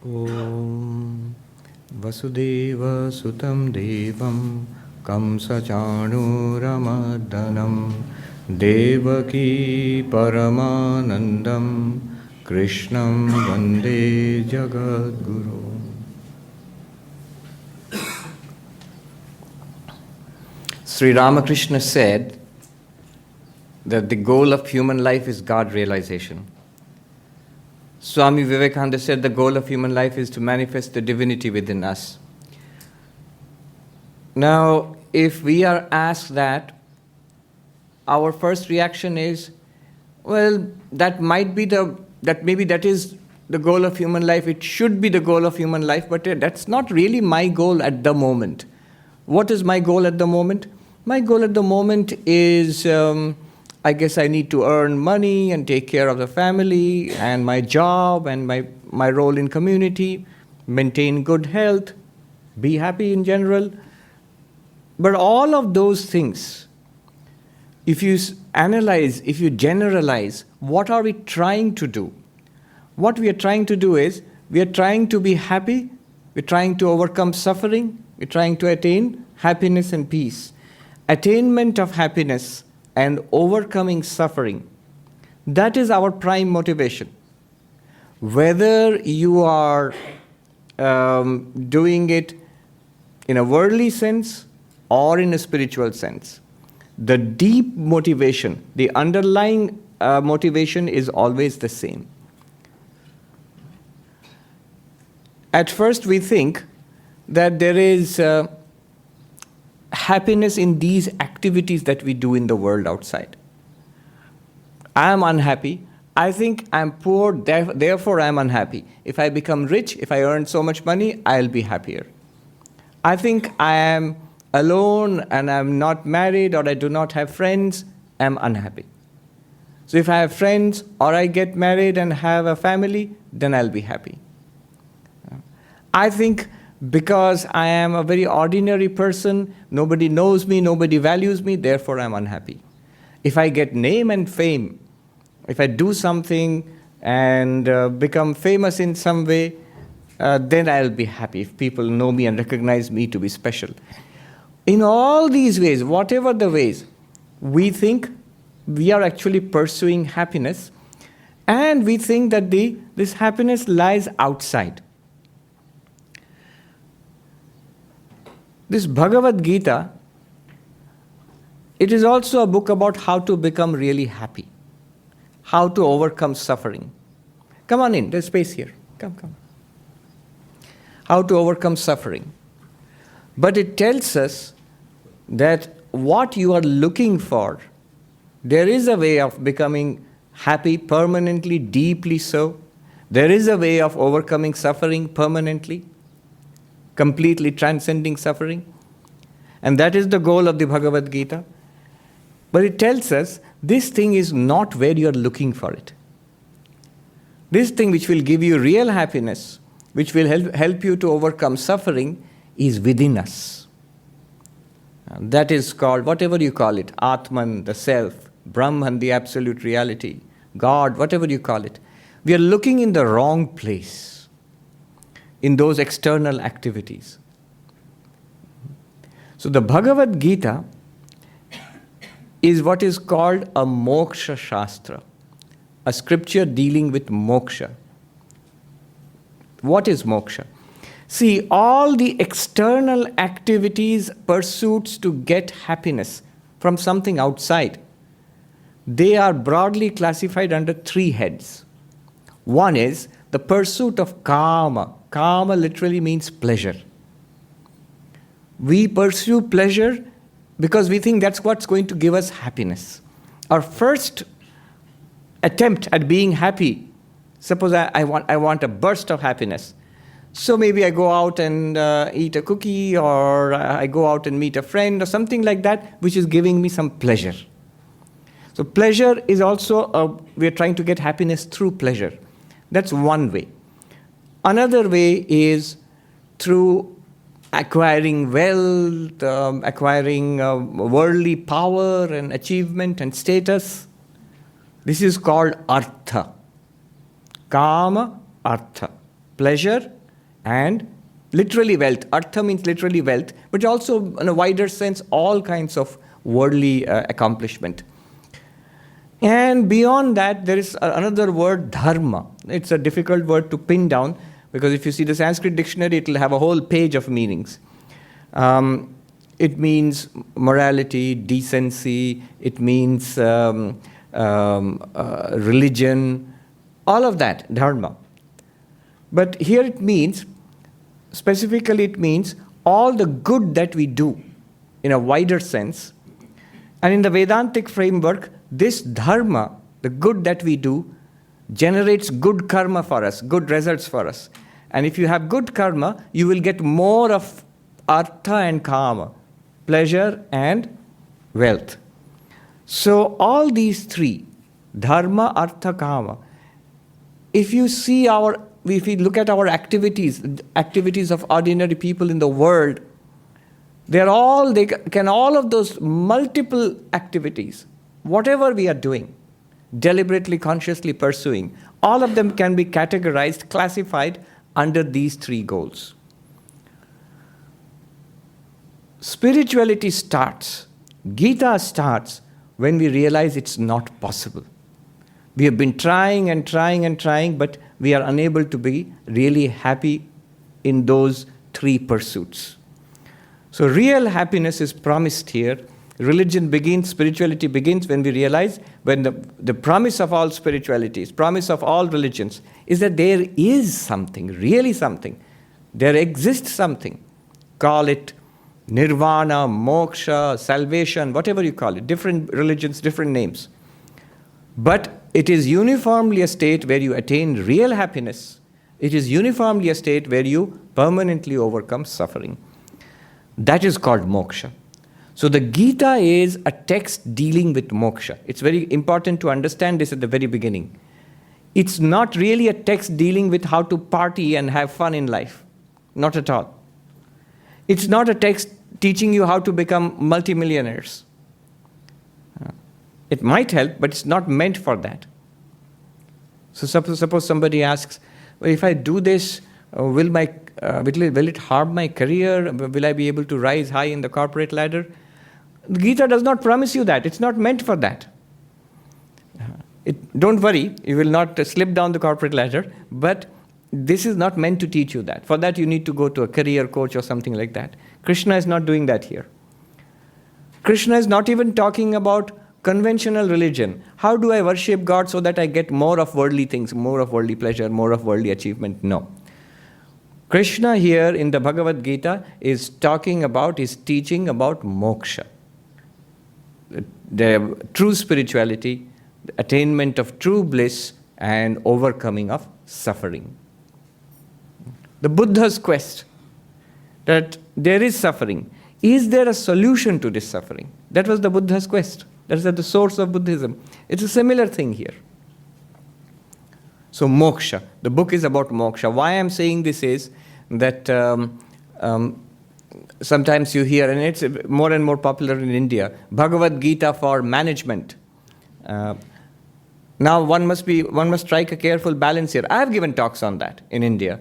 Om Vasudeva Sutam Devam Kamsachanuramaddanam Devaki Paramanandam Krishnam Vande Jagadguru. Sri Ramakrishna said that the goal of human life is God realization. Swami Vivekananda said the goal of human life is to manifest the divinity within us. Now, if we are asked that, our first reaction is, well, maybe that is the goal of human life. It should be the goal of human life, but that's not really my goal at the moment. What is my goal at the moment? My goal at the moment is, I guess I need to earn money and take care of the family and my job and my role in community, maintain good health, be happy in general. But all of those things, if you analyze, if you generalize, what are we trying to do? What we are trying to do is, we are trying to be happy, we're trying to overcome suffering, we're trying to attain happiness and peace. Attainment of happiness and overcoming suffering, that is our prime motivation. Whether you are doing it in a worldly sense or in a spiritual sense, the deep motivation, the underlying motivation is always the same. At first we think that there is happiness in these activities that we do in the world outside. I am unhappy. I think I'm poor, therefore I'm unhappy. If I become rich, if I earn so much money, I'll be happier. I think I am alone and I'm not married or I do not have friends, I'm unhappy. So if I have friends or I get married and have a family, then I'll be happy. I think because I am a very ordinary person, nobody knows me, nobody values me, therefore I'm unhappy. If I get name and fame, if I do something and become famous in some way, then I'll be happy if people know me and recognize me to be special. In all these ways, whatever the ways, we think we are actually pursuing happiness, and we think that this happiness lies outside. This Bhagavad Gita, it is also a book about how to become really happy, how to overcome suffering. Come on in, there's space here. Come. How to overcome suffering. But it tells us that what you are looking for, there is a way of becoming happy permanently, deeply so. There is a way of overcoming suffering permanently, completely transcending suffering. And that is the goal of the Bhagavad Gita. But it tells us this thing is not where you are looking for it. This thing which will give you real happiness, which will help you to overcome suffering, is within us. And that is called, whatever you call it, Atman, the self, Brahman, the absolute reality, God, whatever you call it. We are looking in the wrong place, in those external activities. So the Bhagavad Gita is what is called a moksha shastra, a scripture dealing with moksha. What is moksha? See, all the external activities, pursuits to get happiness from something outside, they are broadly classified under three heads. One is the pursuit of kama. Kama literally means pleasure. We pursue pleasure because we think that's what's going to give us happiness. Our first attempt at being happy, suppose I want a burst of happiness. So maybe I go out and eat a cookie, or I go out and meet a friend or something like that, which is giving me some pleasure. So pleasure is also, we're trying to get happiness through pleasure. That's one way. Another way is through acquiring wealth, acquiring worldly power and achievement and status. This is called artha. Kama, artha. pleasure and literally wealth. Artha means literally wealth, but also in a wider sense, all kinds of worldly accomplishment. And beyond that, there is another word, dharma. It's a difficult word to pin down, because if you see the Sanskrit dictionary, it will have a whole page of meanings. It means morality, decency, it means religion, all of that, dharma. But here it means, specifically it means all the good that we do in a wider sense. And in the Vedantic framework, this dharma, the good that we do, generates good karma for us, good results for us. And if you have good karma, you will get more of artha and kama, pleasure and wealth. So all these three, dharma, artha, kama, if you look at our activities of ordinary people in the world, all of those multiple activities, whatever we are doing, deliberately, consciously pursuing, all of them can be categorized, classified under these three goals. Spirituality starts, Gita starts when we realize it's not possible. We have been trying and trying and trying, but we are unable to be really happy in those three pursuits. So real happiness is promised here. Religion begins, spirituality begins when we realize, when the promise of all spiritualities, promise of all religions, is that there is something, really something. There exists something. Call it nirvana, moksha, salvation, whatever you call it. Different religions, different names. But it is uniformly a state where you attain real happiness. It is uniformly a state where you permanently overcome suffering. That is called moksha. So the Gita is a text dealing with moksha. It's very important to understand this at the very beginning. It's not really a text dealing with how to party and have fun in life. Not at all. It's not a text teaching you how to become multimillionaires. It might help, but it's not meant for that. So suppose somebody asks, well, if I do this, will it harm my career? Will I be able to rise high in the corporate ladder? The Gita does not promise you that. It's not meant for that. Don't worry, you will not slip down the corporate ladder, but this is not meant to teach you that. For that, you need to go to a career coach or something like that. Krishna is not doing that here. Krishna is not even talking about conventional religion. How do I worship God so that I get more of worldly things, more of worldly pleasure, more of worldly achievement? No. Krishna here in the Bhagavad Gita is teaching about moksha. The true spirituality, the attainment of true bliss, and overcoming of suffering. The Buddha's quest, that there is suffering. Is there a solution to this suffering? That was the Buddha's quest. That is at the source of Buddhism. It's a similar thing here. So moksha, the book is about moksha. Why I'm saying this is that sometimes you hear, and it's more and more popular in India, Bhagavad Gita for management. Now one must strike a careful balance here. I have given talks on that in India.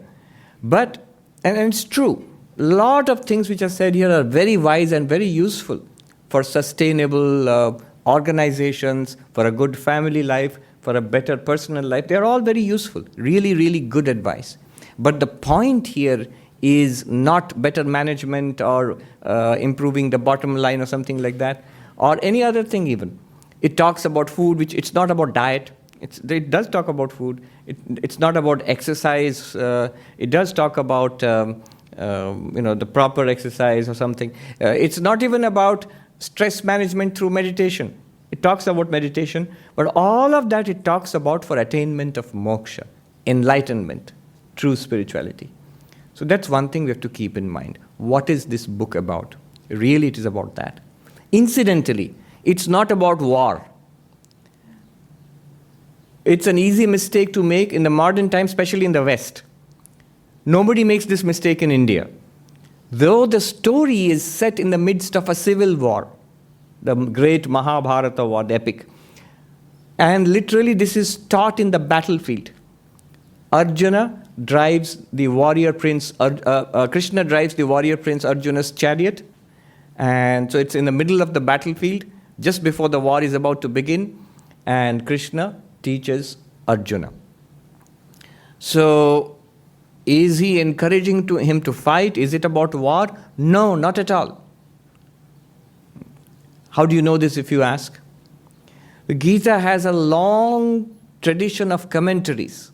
But, and it's true, a lot of things which are said here are very wise and very useful for sustainable organizations, for a good family life, for a better personal life. They're all very useful, really, really good advice. But the point here is not better management or improving the bottom line or something like that, or any other thing even. It talks about food, which it's not about diet. It does talk about food. It's not about exercise. It does talk about the proper exercise or something. It's not even about stress management through meditation. It talks about meditation, but all of that it talks about for attainment of moksha, enlightenment, true spirituality. So that's one thing we have to keep in mind. What is this book about? Really, it is about that. Incidentally, it's not about war. It's an easy mistake to make in the modern time, especially in the West. Nobody makes this mistake in India. Though the story is set in the midst of a civil war, the great Mahabharata war, the epic. And literally this is taught in the battlefield. Arjuna drives the warrior prince, Krishna drives the warrior prince Arjuna's chariot. And so it's in the middle of the battlefield, just before the war is about to begin. And Krishna teaches Arjuna. So, is he encouraging him to fight? Is it about war? No, not at all. How do you know this if you ask? The Gita has a long tradition of commentaries,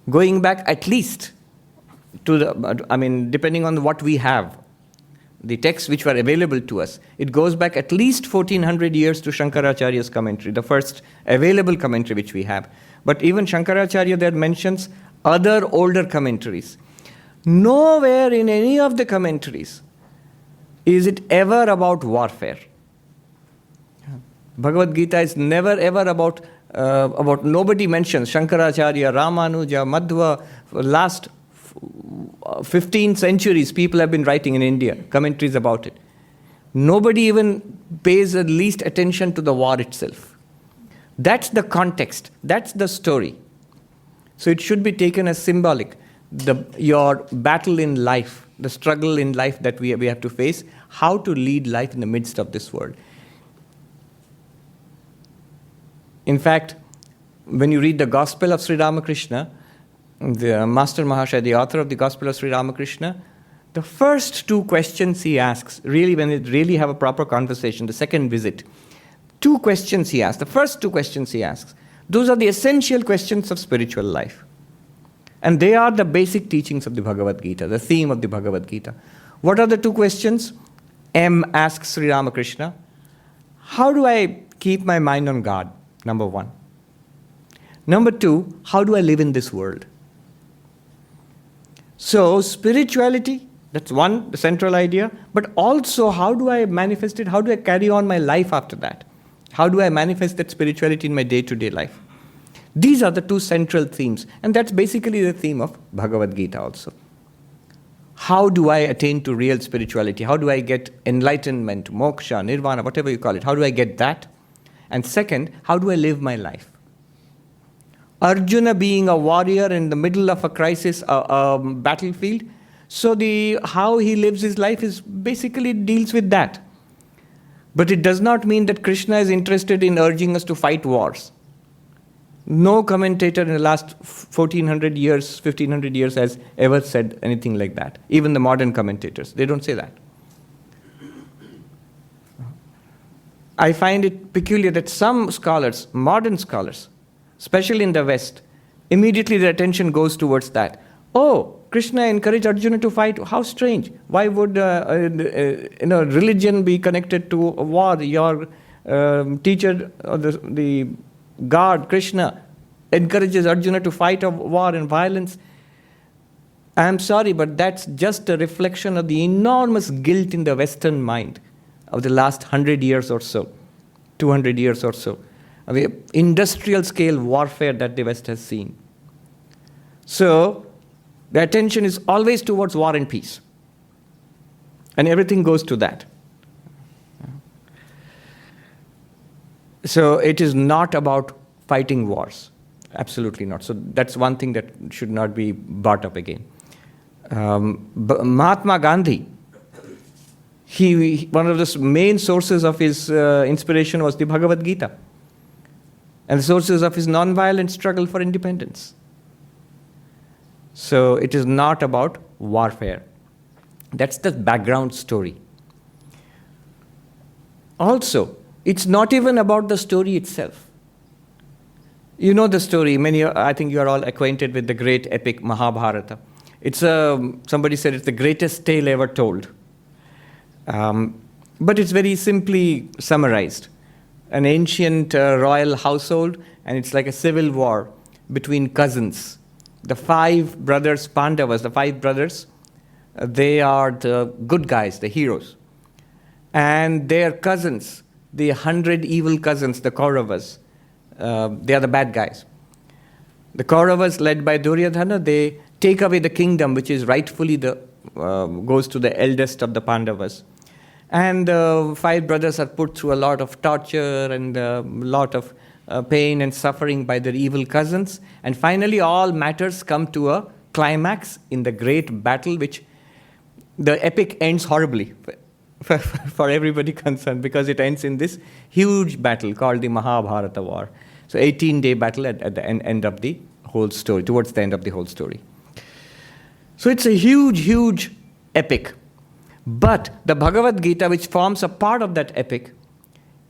going back at least to depending on what we have, the texts which were available to us, it goes back at least 1400 years to Shankaracharya's commentary, the first available commentary which we have. But even Shankaracharya there mentions other older commentaries. Nowhere in any of the commentaries is it ever about warfare. Bhagavad Gita is never ever about nobody mentions Shankaracharya, Ramanuja, Madhva. For last 15 centuries people have been writing in India commentaries about it. Nobody even pays the least attention to the war itself. That's the context, that's the story. So it should be taken as symbolic. Your battle in life, the struggle in life that we have to face, how to lead life in the midst of this world. In fact, when you read the Gospel of Sri Ramakrishna, the Master Mahashaya, the author of the Gospel of Sri Ramakrishna, the first two questions he asks, really when they really have a proper conversation, the second visit, two questions he asks, the first two questions he asks, those are the essential questions of spiritual life. And they are the basic teachings of the Bhagavad Gita, the theme of the Bhagavad Gita. What are the two questions? M asks Sri Ramakrishna, how do I keep my mind on God? Number one. Number two, how do I live in this world? So, spirituality, that's one, the central idea, but also how do I manifest it? How do I carry on my life after that? How do I manifest that spirituality in my day-to-day life? These are the two central themes, and that's basically the theme of Bhagavad Gita also. How do I attain to real spirituality? How do I get enlightenment, moksha, nirvana, whatever you call it? How do I get that? And second, how do I live my life? Arjuna being a warrior in the middle of a crisis, battlefield, so how he lives his life is basically deals with that. But it does not mean that Krishna is interested in urging us to fight wars. No commentator in the last 1400 years, 1500 years has ever said anything like that. Even the modern commentators, they don't say that. I find it peculiar that some scholars, modern scholars, especially in the West, immediately their attention goes towards that. Oh, Krishna encouraged Arjuna to fight. How strange. Why would religion be connected to a war? Your teacher, the God, Krishna, encourages Arjuna to fight a war and violence. I am sorry, but that's just a reflection of the enormous guilt in the Western mind of the last 100 years or so, 200 years or so. The industrial scale warfare that the West has seen. So, the attention is always towards war and peace. And everything goes to that. So, it is not about fighting wars. Absolutely not. So, that's one thing that should not be brought up again. Mahatma Gandhi, one of the main sources of his inspiration was the Bhagavad Gita. And the sources of his non-violent struggle for independence. So it is not about warfare. That's the background story. Also, it's not even about the story itself. You know the story. I think you are all acquainted with the great epic Mahabharata. Somebody said it's the greatest tale ever told. But it's very simply summarized. An ancient royal household, and it's like a civil war between cousins. The 5 brothers, Pandavas, they are the good guys, the heroes. And their cousins, the 100 evil cousins, the Kauravas, they are the bad guys. The Kauravas, led by Duryodhana, they take away the kingdom, which is rightfully goes to the eldest of the Pandavas. And the 5 brothers are put through a lot of torture and a lot of pain and suffering by their evil cousins. And finally, all matters come to a climax in the great battle, which the epic ends horribly for everybody concerned, because it ends in this huge battle called the Mahabharata War. So 18-day battle at the end of the whole story, towards the end of the whole story. So it's a huge, huge epic. But the Bhagavad Gita, which forms a part of that epic,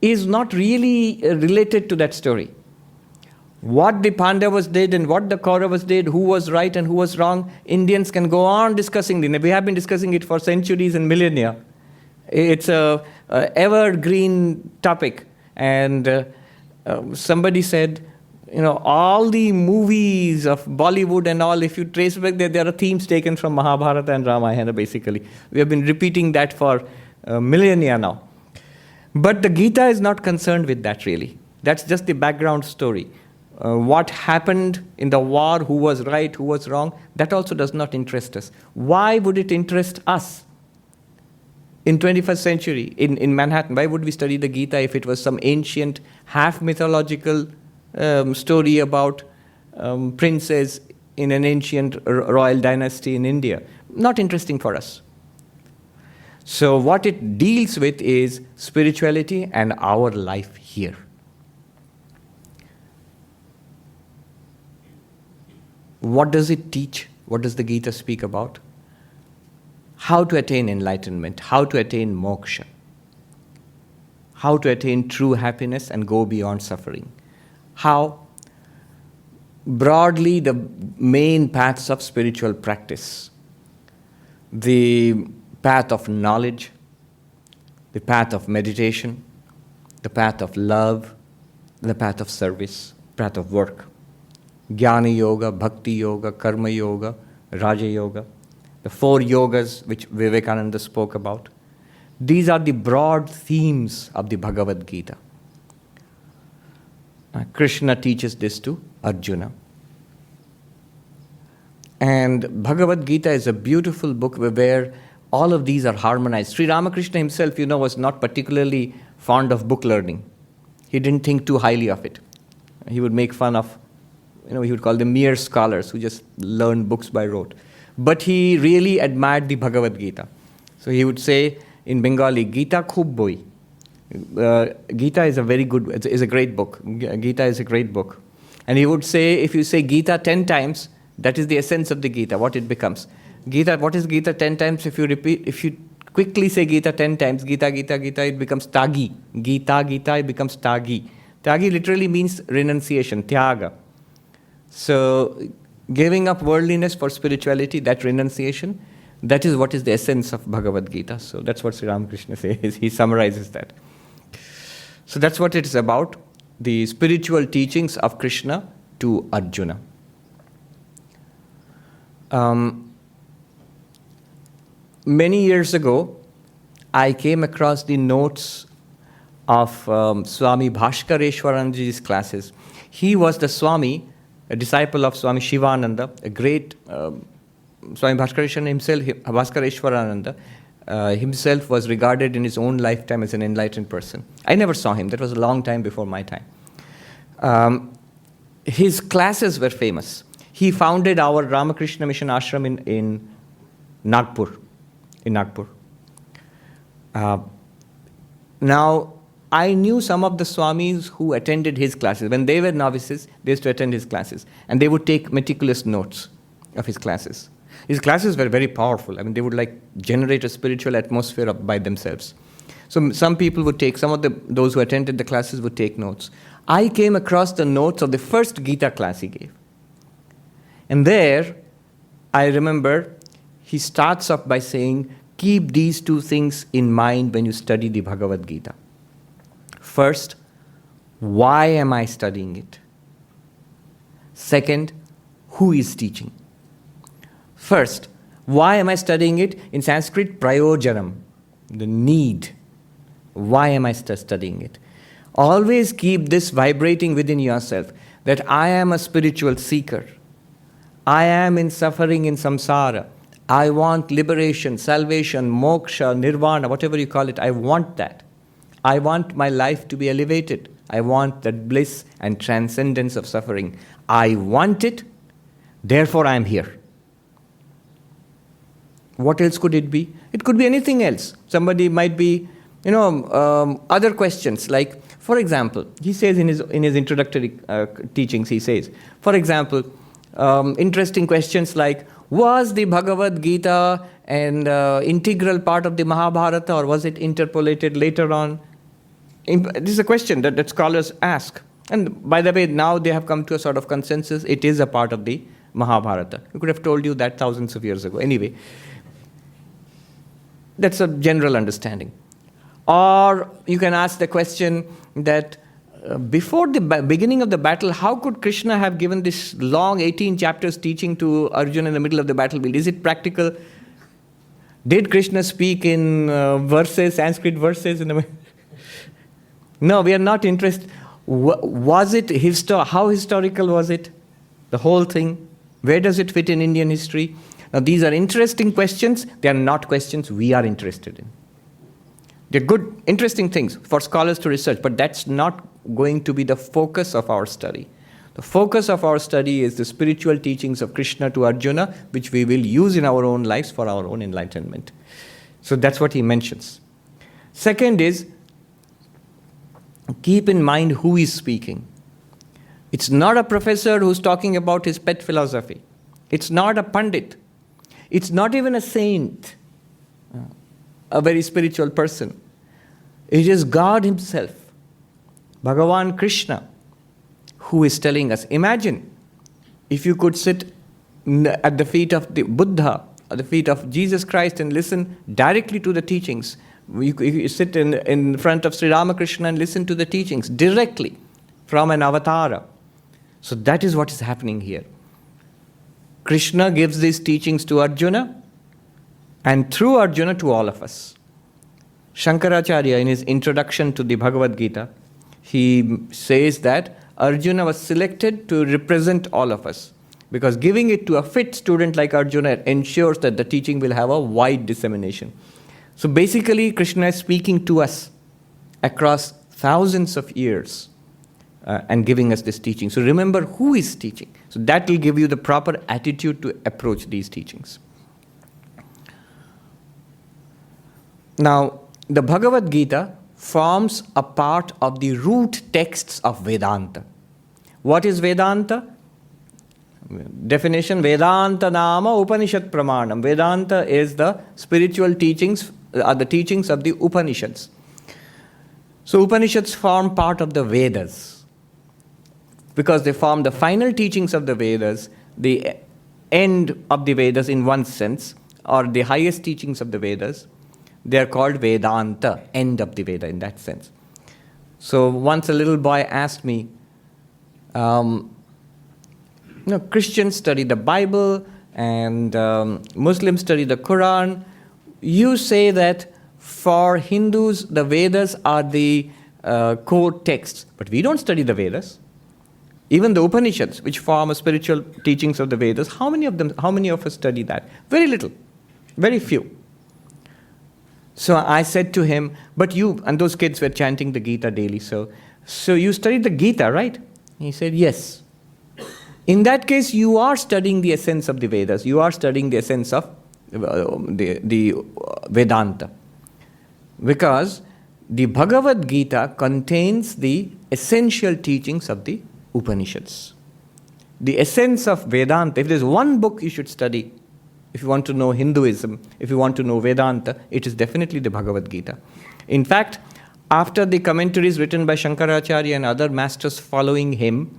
is not really related to that story. What the Pandavas did and what the Kauravas did, who was right and who was wrong, Indians can go on discussing it. We have been discussing it for centuries and millennia. It's a evergreen topic. And somebody said, all the movies of Bollywood and all, if you trace back, there are themes taken from Mahabharata and Ramayana, basically. We have been repeating that for millennia now. But the Gita is not concerned with that, really. That's just the background story. What happened in the war, who was right, who was wrong, that also does not interest us. Why would it interest us in 21st century, in Manhattan? Why would we study the Gita if it was some ancient, half-mythological story about princes in an ancient royal dynasty in India? Not interesting for us. So what it deals with is spirituality and our life here. What does it teach? What does the Gita speak about? How to attain enlightenment, how to attain moksha, how to attain true happiness and go beyond suffering. How? Broadly, the main paths of spiritual practice. The path of knowledge, the path of meditation, the path of love, the path of service, path of work. Jnana Yoga, Bhakti Yoga, Karma Yoga, Raja Yoga. The 4 yogas which Vivekananda spoke about. These are the broad themes of the Bhagavad Gita. Krishna teaches this to Arjuna. And Bhagavad Gita is a beautiful book where all of these are harmonized. Sri Ramakrishna himself, was not particularly fond of book learning. He didn't think too highly of it. He would make fun of, he would call them mere scholars who just learn books by rote. But he really admired the Bhagavad Gita. So he would say in Bengali, Gita khub boi. Gita is a very good, is a great book. Gita is a great book. And he would say, if you say Gita 10 times, that is the essence of the Gita, what it becomes. Gita, what is Gita 10 times? If you quickly say Gita 10 times, Gita, Gita, Gita, it becomes Tagi. Gita, Gita, it becomes Tagi. Tagi literally means renunciation, Tyaga. So, giving up worldliness for spirituality, that renunciation, that is what is the essence of Bhagavad Gita. So that's what Sri Ramakrishna says. He summarizes that. So that's what it is about, the spiritual teachings of Krishna to Arjuna. Many years ago, I came across the notes of Swami Bhaskareshwaranji's classes. He was the Swami, a disciple of Swami Shivananda, a great Swami Bhaskareshwarananda himself was regarded in his own lifetime as an enlightened person. I never saw him. That was a long time before my time. His classes were famous. He founded our Ramakrishna Mission Ashram in Nagpur. Now, I knew some of the Swamis who attended his classes. When they were novices, they used to attend his classes. And they would take meticulous notes of his classes. His classes were very powerful. They would generate a spiritual atmosphere by themselves. So some people would take, those who attended the classes would take notes. I came across the notes of the first Gita class he gave. And there, I remember, he starts off by saying, keep these 2 things in mind when you study the Bhagavad Gita. First, why am I studying it? Second, who is teaching? First, why am I studying it? In Sanskrit, prayojanam, the need. Why am I studying it? Always keep this vibrating within yourself, that I am a spiritual seeker. I am in suffering in samsara. I want liberation, salvation, moksha, nirvana, whatever you call it. I want that. I want my life to be elevated. I want that bliss and transcendence of suffering. I want it, therefore I am here. What else could it be? It could be anything else. Somebody might be, other questions like, for example, he says in his introductory teachings, he says, for example, interesting questions like, was the Bhagavad Gita an integral part of the Mahabharata, or was it interpolated later on? This is a question that scholars ask. And by the way, now they have come to a sort of consensus. It is a part of the Mahabharata. We could have told you that thousands of years ago. Anyway, that's a general understanding. Or you can ask the question that before the beginning of the battle, how could Krishna have given this long 18 chapters teaching to Arjuna in the middle of the battlefield? Is it practical? Did Krishna speak in Sanskrit verses? No, we are not interested. Was it how historical was it? The whole thing? Where does it fit in Indian history? Now, these are interesting questions. They are not questions we are interested in. They're good, interesting things for scholars to research, but that's not going to be the focus of our study. The focus of our study is the spiritual teachings of Krishna to Arjuna, which we will use in our own lives for our own enlightenment. So that's what he mentions. Second is, keep in mind who is speaking. It's not a professor who's talking about his pet philosophy. It's not a pandit. It's not even a saint, a very spiritual person. It is God himself, Bhagavan Krishna, who is telling us. Imagine if you could sit at the feet of the Buddha, at the feet of Jesus Christ, and listen directly to the teachings. You sit in front of Sri Ramakrishna and listen to the teachings directly from an avatara. So that is what is happening here. Krishna gives these teachings to Arjuna, and through Arjuna to all of us. Shankaracharya, in his introduction to the Bhagavad Gita, he says that Arjuna was selected to represent all of us, because giving it to a fit student like Arjuna ensures that the teaching will have a wide dissemination. So basically, Krishna is speaking to us across thousands of years and giving us this teaching. So remember who is teaching. So that will give you the proper attitude to approach these teachings. Now, the Bhagavad Gita forms a part of the root texts of Vedanta. What is Vedanta? Definition: Vedanta nama Upanishad pramanam. Vedanta is the spiritual teachings, are the teachings of the Upanishads. So Upanishads form part of the Vedas. Because they form the final teachings of the Vedas, the end of the Vedas in one sense, or the highest teachings of the Vedas. They are called Vedanta, end of the Veda in that sense. So once a little boy asked me, Christians study the Bible and Muslims study the Quran. You say that for Hindus, the Vedas are the core texts, but we don't study the Vedas. Even the Upanishads, which form spiritual teachings of the Vedas, how many of us study that? Very little, very few. So I said to him, but you, and those kids were chanting the Gita daily, so you studied the Gita, right? He said, yes. In that case, you are studying the essence of the Vedas. You are studying the essence of the Vedanta. Because the Bhagavad Gita contains the essential teachings of the Upanishads. The essence of Vedanta, if there's one book you should study, if you want to know Hinduism, if you want to know Vedanta, it is definitely the Bhagavad Gita. In fact, after the commentaries written by Shankaracharya and other masters following him,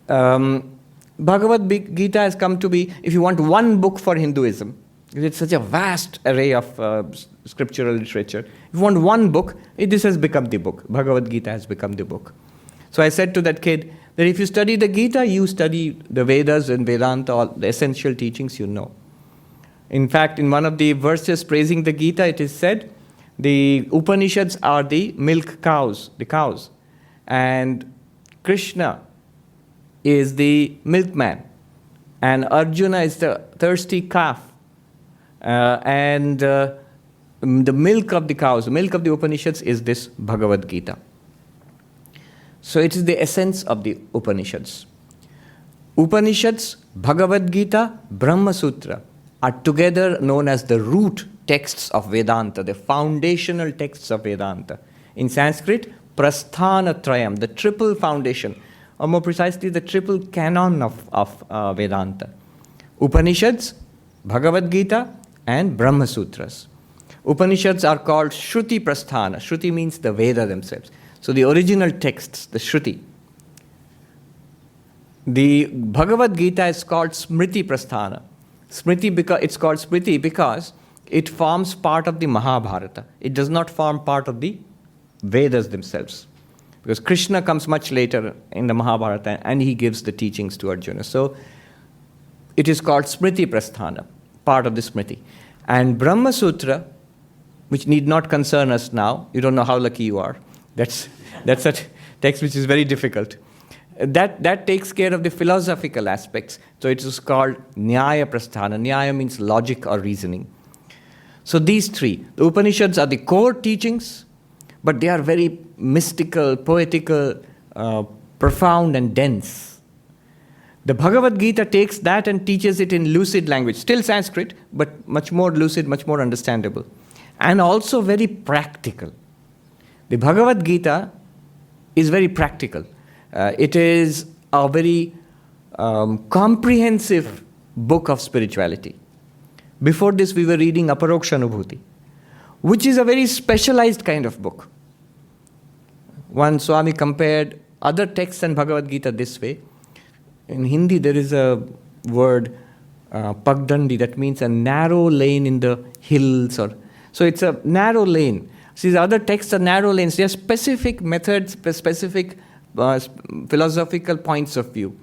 Bhagavad Gita has come to be, if you want one book for Hinduism, it's such a vast array of scriptural literature. If you want one book, this has become the book. Bhagavad Gita has become the book. So I said to that kid that if you study the Gita, you study the Vedas and Vedanta, all the essential teachings you know. In fact, in one of the verses praising the Gita, it is said, the Upanishads are the milk cows, the cows. And Krishna is the milkman. And Arjuna is the thirsty calf. And the milk of the cows, the milk of the Upanishads is this Bhagavad Gita. So it is the essence of the Upanishads. Upanishads, Bhagavad Gita, Brahma Sutra are together known as the root texts of Vedanta, the foundational texts of Vedanta. In Sanskrit, Prasthana Trayam, the triple foundation, or more precisely, the triple canon of Vedanta. Upanishads, Bhagavad Gita, and Brahma Sutras. Upanishads are called Shruti Prasthana. Shruti means the Veda themselves. So the original texts, the Shruti. The Bhagavad Gita is called Smriti Prasthana. It's called Smriti because it forms part of the Mahabharata. It does not form part of the Vedas themselves. Because Krishna comes much later in the Mahabharata and he gives the teachings to Arjuna. So it is called Smriti Prasthana, part of the Smriti. And Brahma Sutra, which need not concern us now, you don't know how lucky you are. That's a text which is very difficult. That takes care of the philosophical aspects. So it is called Nyaya Prasthana. Nyaya means logic or reasoning. So these three, the Upanishads are the core teachings, but they are very mystical, poetical, profound and dense. The Bhagavad Gita takes that and teaches it in lucid language, still Sanskrit, but much more lucid, much more understandable, and also very practical. The Bhagavad Gita is very practical. It is a very comprehensive book of spirituality. Before this, we were reading Aparokshanubhuti, which is a very specialized kind of book. One Swami compared other texts and Bhagavad Gita this way. In Hindi, there is a word, Pagdandi, that means a narrow lane in the hills. So it's a narrow lane. See, the other texts are narrow lanes. They are specific methods, specific philosophical points of view.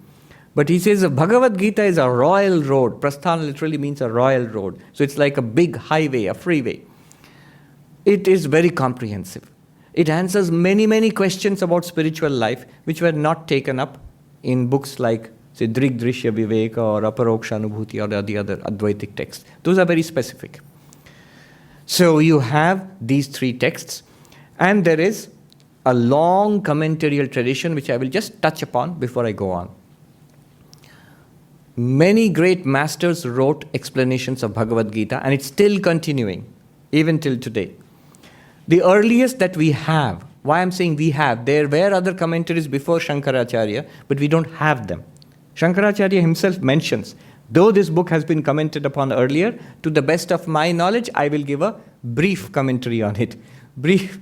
But he says the Bhagavad Gita is a royal road. Prasthana literally means a royal road. So it's like a big highway, a freeway. It is very comprehensive. It answers many, many questions about spiritual life which were not taken up in books like, say, Drigdrishya Viveka or Aparokshanubhuti or the other Advaitic texts. Those are very specific. So you have these three texts, and there is a long commentarial tradition which I will just touch upon before I go on. Many great masters wrote explanations of Bhagavad Gita, and it's still continuing, even till today. The earliest that we have, why I'm saying we have, there were other commentaries before Shankaracharya, but we don't have them. Shankaracharya himself mentions, though this book has been commented upon earlier, to the best of my knowledge, I will give a brief commentary on it. Brief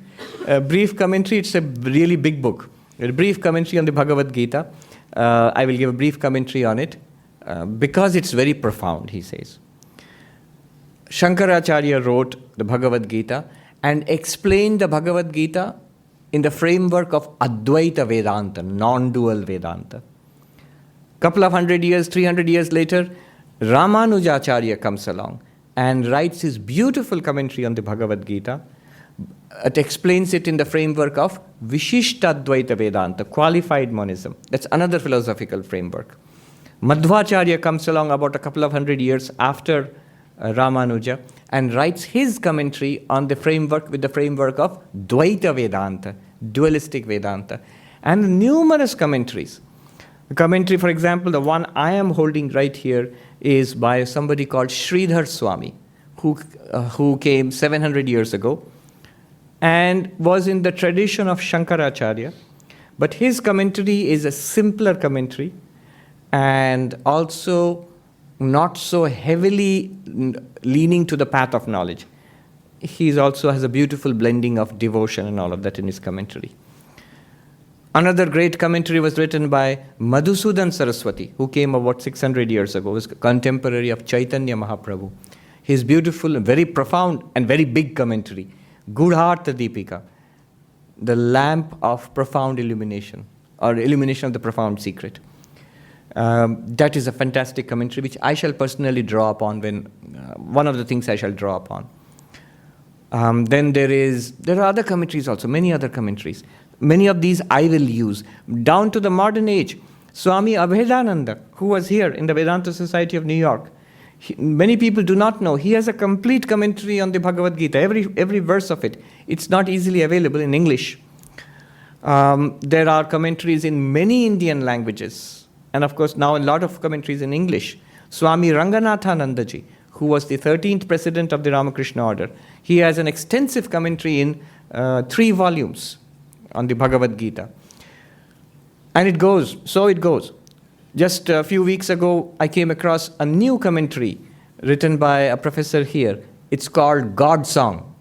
commentary, it's a really big book. A brief commentary on the Bhagavad Gita. I will give a brief commentary on it because it's very profound, he says. Shankaracharya wrote the Bhagavad Gita and explained the Bhagavad Gita in the framework of Advaita Vedanta, non-dual Vedanta. Couple of 100 years, 300 years later, Ramanujacharya comes along and writes his beautiful commentary on the Bhagavad Gita. It explains it in the framework of Vishishtadvaita Vedanta, qualified monism. That's another philosophical framework. Madhvacharya comes along about a couple of 100 years after Ramanuja and writes his commentary on the framework with the framework of Dvaita Vedanta, dualistic Vedanta, and numerous commentaries. The commentary, for example, the one I am holding right here is by somebody called Sridhar Swami, who came 700 years ago and was in the tradition of Shankaracharya. But his commentary is a simpler commentary and also not so heavily leaning to the path of knowledge. He also has a beautiful blending of devotion and all of that in his commentary. Another great commentary was written by Madhusudan Saraswati, who came about 600 years ago, was contemporary of Chaitanya Mahaprabhu. His beautiful, very profound and very big commentary, Gudhartha Deepika, the lamp of profound illumination, or illumination of the profound secret. That is a fantastic commentary which I shall personally draw upon when, one of the things I shall draw upon. Then there are other commentaries also, many other commentaries. Many of these I will use. Down to the modern age, Swami Abhedananda, who was here in the Vedanta Society of New York, many people do not know, he has a complete commentary on the Bhagavad Gita, every verse of it. It's not easily available in English. There are commentaries in many Indian languages, and of course now a lot of commentaries in English. Swami Ranganathanandaji, who was the 13th president of the Ramakrishna order, he has an extensive commentary in 3 volumes on the Bhagavad Gita. And it goes. Just a few weeks ago, I came across a new commentary written by a professor here. It's called God Song.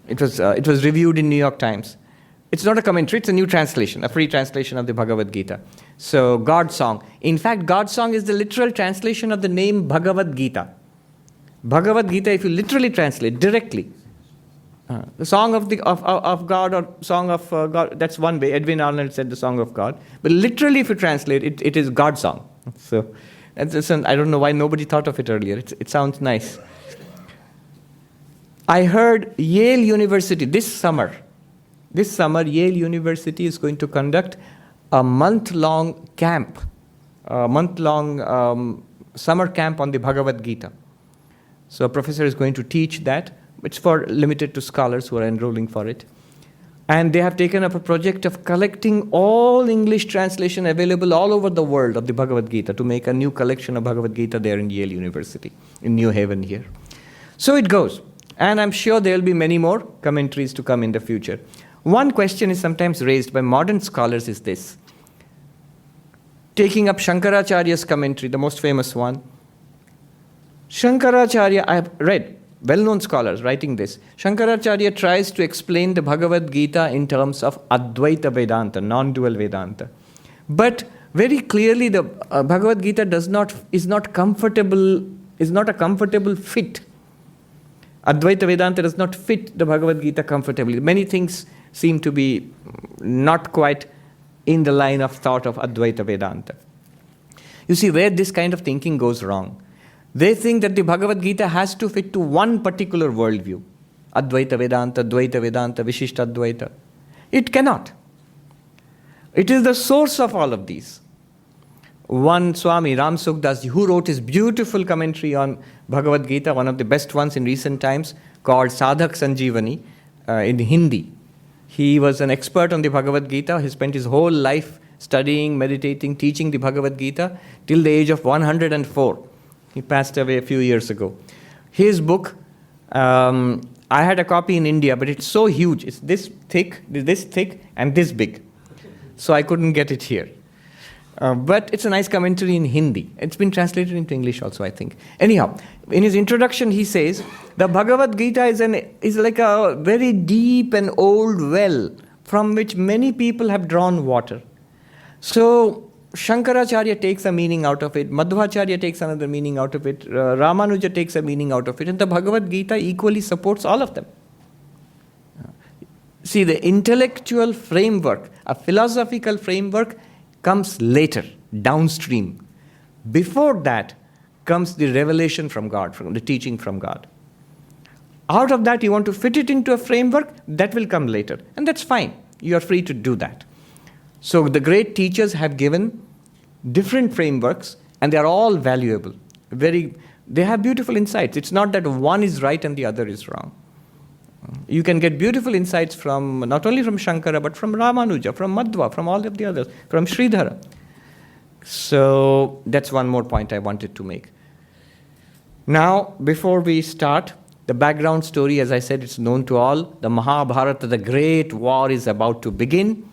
It was reviewed in New York Times. It's not a commentary, it's a new translation, a free translation of the Bhagavad Gita. So, God Song. In fact, God Song is the literal translation of the name Bhagavad Gita. Bhagavad Gita, if you literally translate directly, the song of God or song of God, that's one way. Edwin Arnold said the song of God. But literally, if you translate it, it is God Song. So, I don't know why nobody thought of it earlier. It sounds nice. I heard Yale University this summer, Yale University is going to conduct a month-long camp, summer camp on the Bhagavad Gita. So a professor is going to teach that. It's limited to scholars who are enrolling for it. And they have taken up a project of collecting all English translation available all over the world of the Bhagavad Gita to make a new collection of Bhagavad Gita there in Yale University, in New Haven here. So it goes. And I'm sure there will be many more commentaries to come in the future. One question is sometimes raised by modern scholars is this. Taking up Shankaracharya's commentary, the most famous one. Shankaracharya, I have read, well-known scholars writing this. Shankaracharya tries to explain the Bhagavad Gita in terms of Advaita Vedanta, non-dual Vedanta. But very clearly the Bhagavad Gita is not a comfortable fit. Advaita Vedanta does not fit the Bhagavad Gita comfortably. Many things seem to be not quite in the line of thought of Advaita Vedanta. You see where this kind of thinking goes wrong. They think that the Bhagavad Gita has to fit to one particular worldview. Advaita Vedanta, Dvaita Vedanta, Vishishta Advaita. It cannot. It is the source of all of these. One Swami, Ram Sukdas, who wrote his beautiful commentary on Bhagavad Gita, one of the best ones in recent times, called Sadhak Sanjeevani, in Hindi. He was an expert on the Bhagavad Gita. He spent his whole life studying, meditating, teaching the Bhagavad Gita till the age of 104. He passed away a few years ago. His book, I had a copy in India, but it's so huge. It's this thick, and this big. So I couldn't get it here. But it's a nice commentary in Hindi. It's been translated into English also, I think. Anyhow, in his introduction, he says, the Bhagavad Gita is like a very deep and old well from which many people have drawn water. So, Shankaracharya takes a meaning out of it, Madhvacharya takes another meaning out of it, Ramanuja takes a meaning out of it, and the Bhagavad Gita equally supports all of them. See, the intellectual framework, a philosophical framework, comes later, downstream. Before that comes the revelation from God, from the teaching from God. Out of that, you want to fit it into a framework, that will come later. And that's fine. You are free to do that. So the great teachers have given different frameworks, and they are all valuable. They have beautiful insights. It's not that one is right and the other is wrong. You can get beautiful insights from not only from Shankara, but from Ramanuja, from Madhva, from all of the others, from Sridhara. So that's one more point I wanted to make. Now, before we start, the background story, as I said, it's known to all. The Mahabharata, the great war, is about to begin.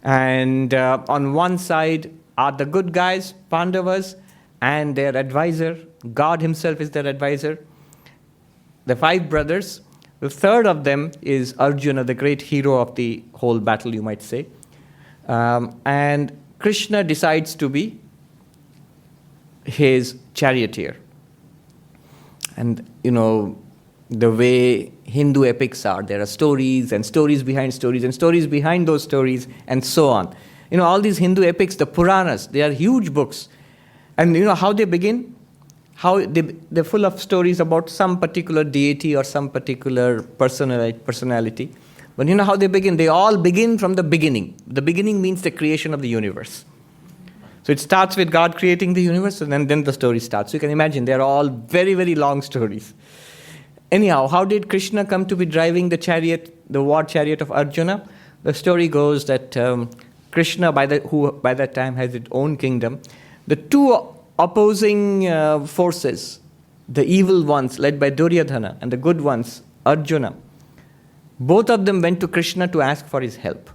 And on one side are the good guys, Pandavas, and their advisor. God himself is their advisor. The 5 brothers. The third of them is Arjuna, the great hero of the whole battle, you might say. And Krishna decides to be his charioteer. And, the way Hindu epics are, there are stories and stories behind stories and stories behind those stories and so on. All these Hindu epics, the Puranas, they are huge books. And how they begin? How they're full of stories about some particular deity or some particular personality. But how they begin? They all begin from the beginning. The beginning means the creation of the universe. So it starts with God creating the universe, and then the story starts. So you can imagine they're all very, very long stories. Anyhow, how did Krishna come to be driving the chariot, the war chariot of Arjuna? The story goes that Krishna, who by that time has its own kingdom, the two opposing forces, the evil ones led by Duryodhana and the good ones, Arjuna, both of them went to Krishna to ask for his help.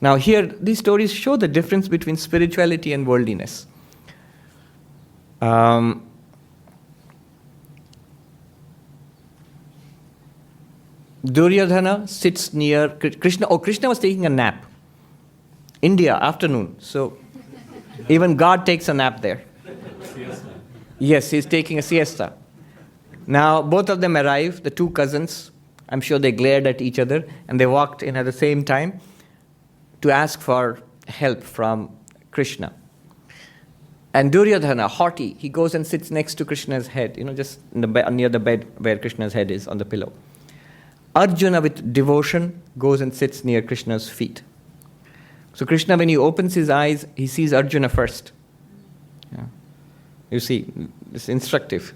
Now here, these stories show the difference between spirituality and worldliness. Duryodhana sits near Krishna. Oh, Krishna was taking a nap. India, afternoon. So even God takes a nap there. Siesta. Yes, he's taking a siesta. Now both of them arrive, the two cousins. I'm sure they glared at each other and they walked in at the same time to ask for help from Krishna. And Duryodhana, haughty, he goes and sits next to Krishna's head, just in near the bed where Krishna's head is on the pillow. Arjuna, with devotion, goes and sits near Krishna's feet. So Krishna, when he opens his eyes, he sees Arjuna first. Yeah. You see, it's instructive.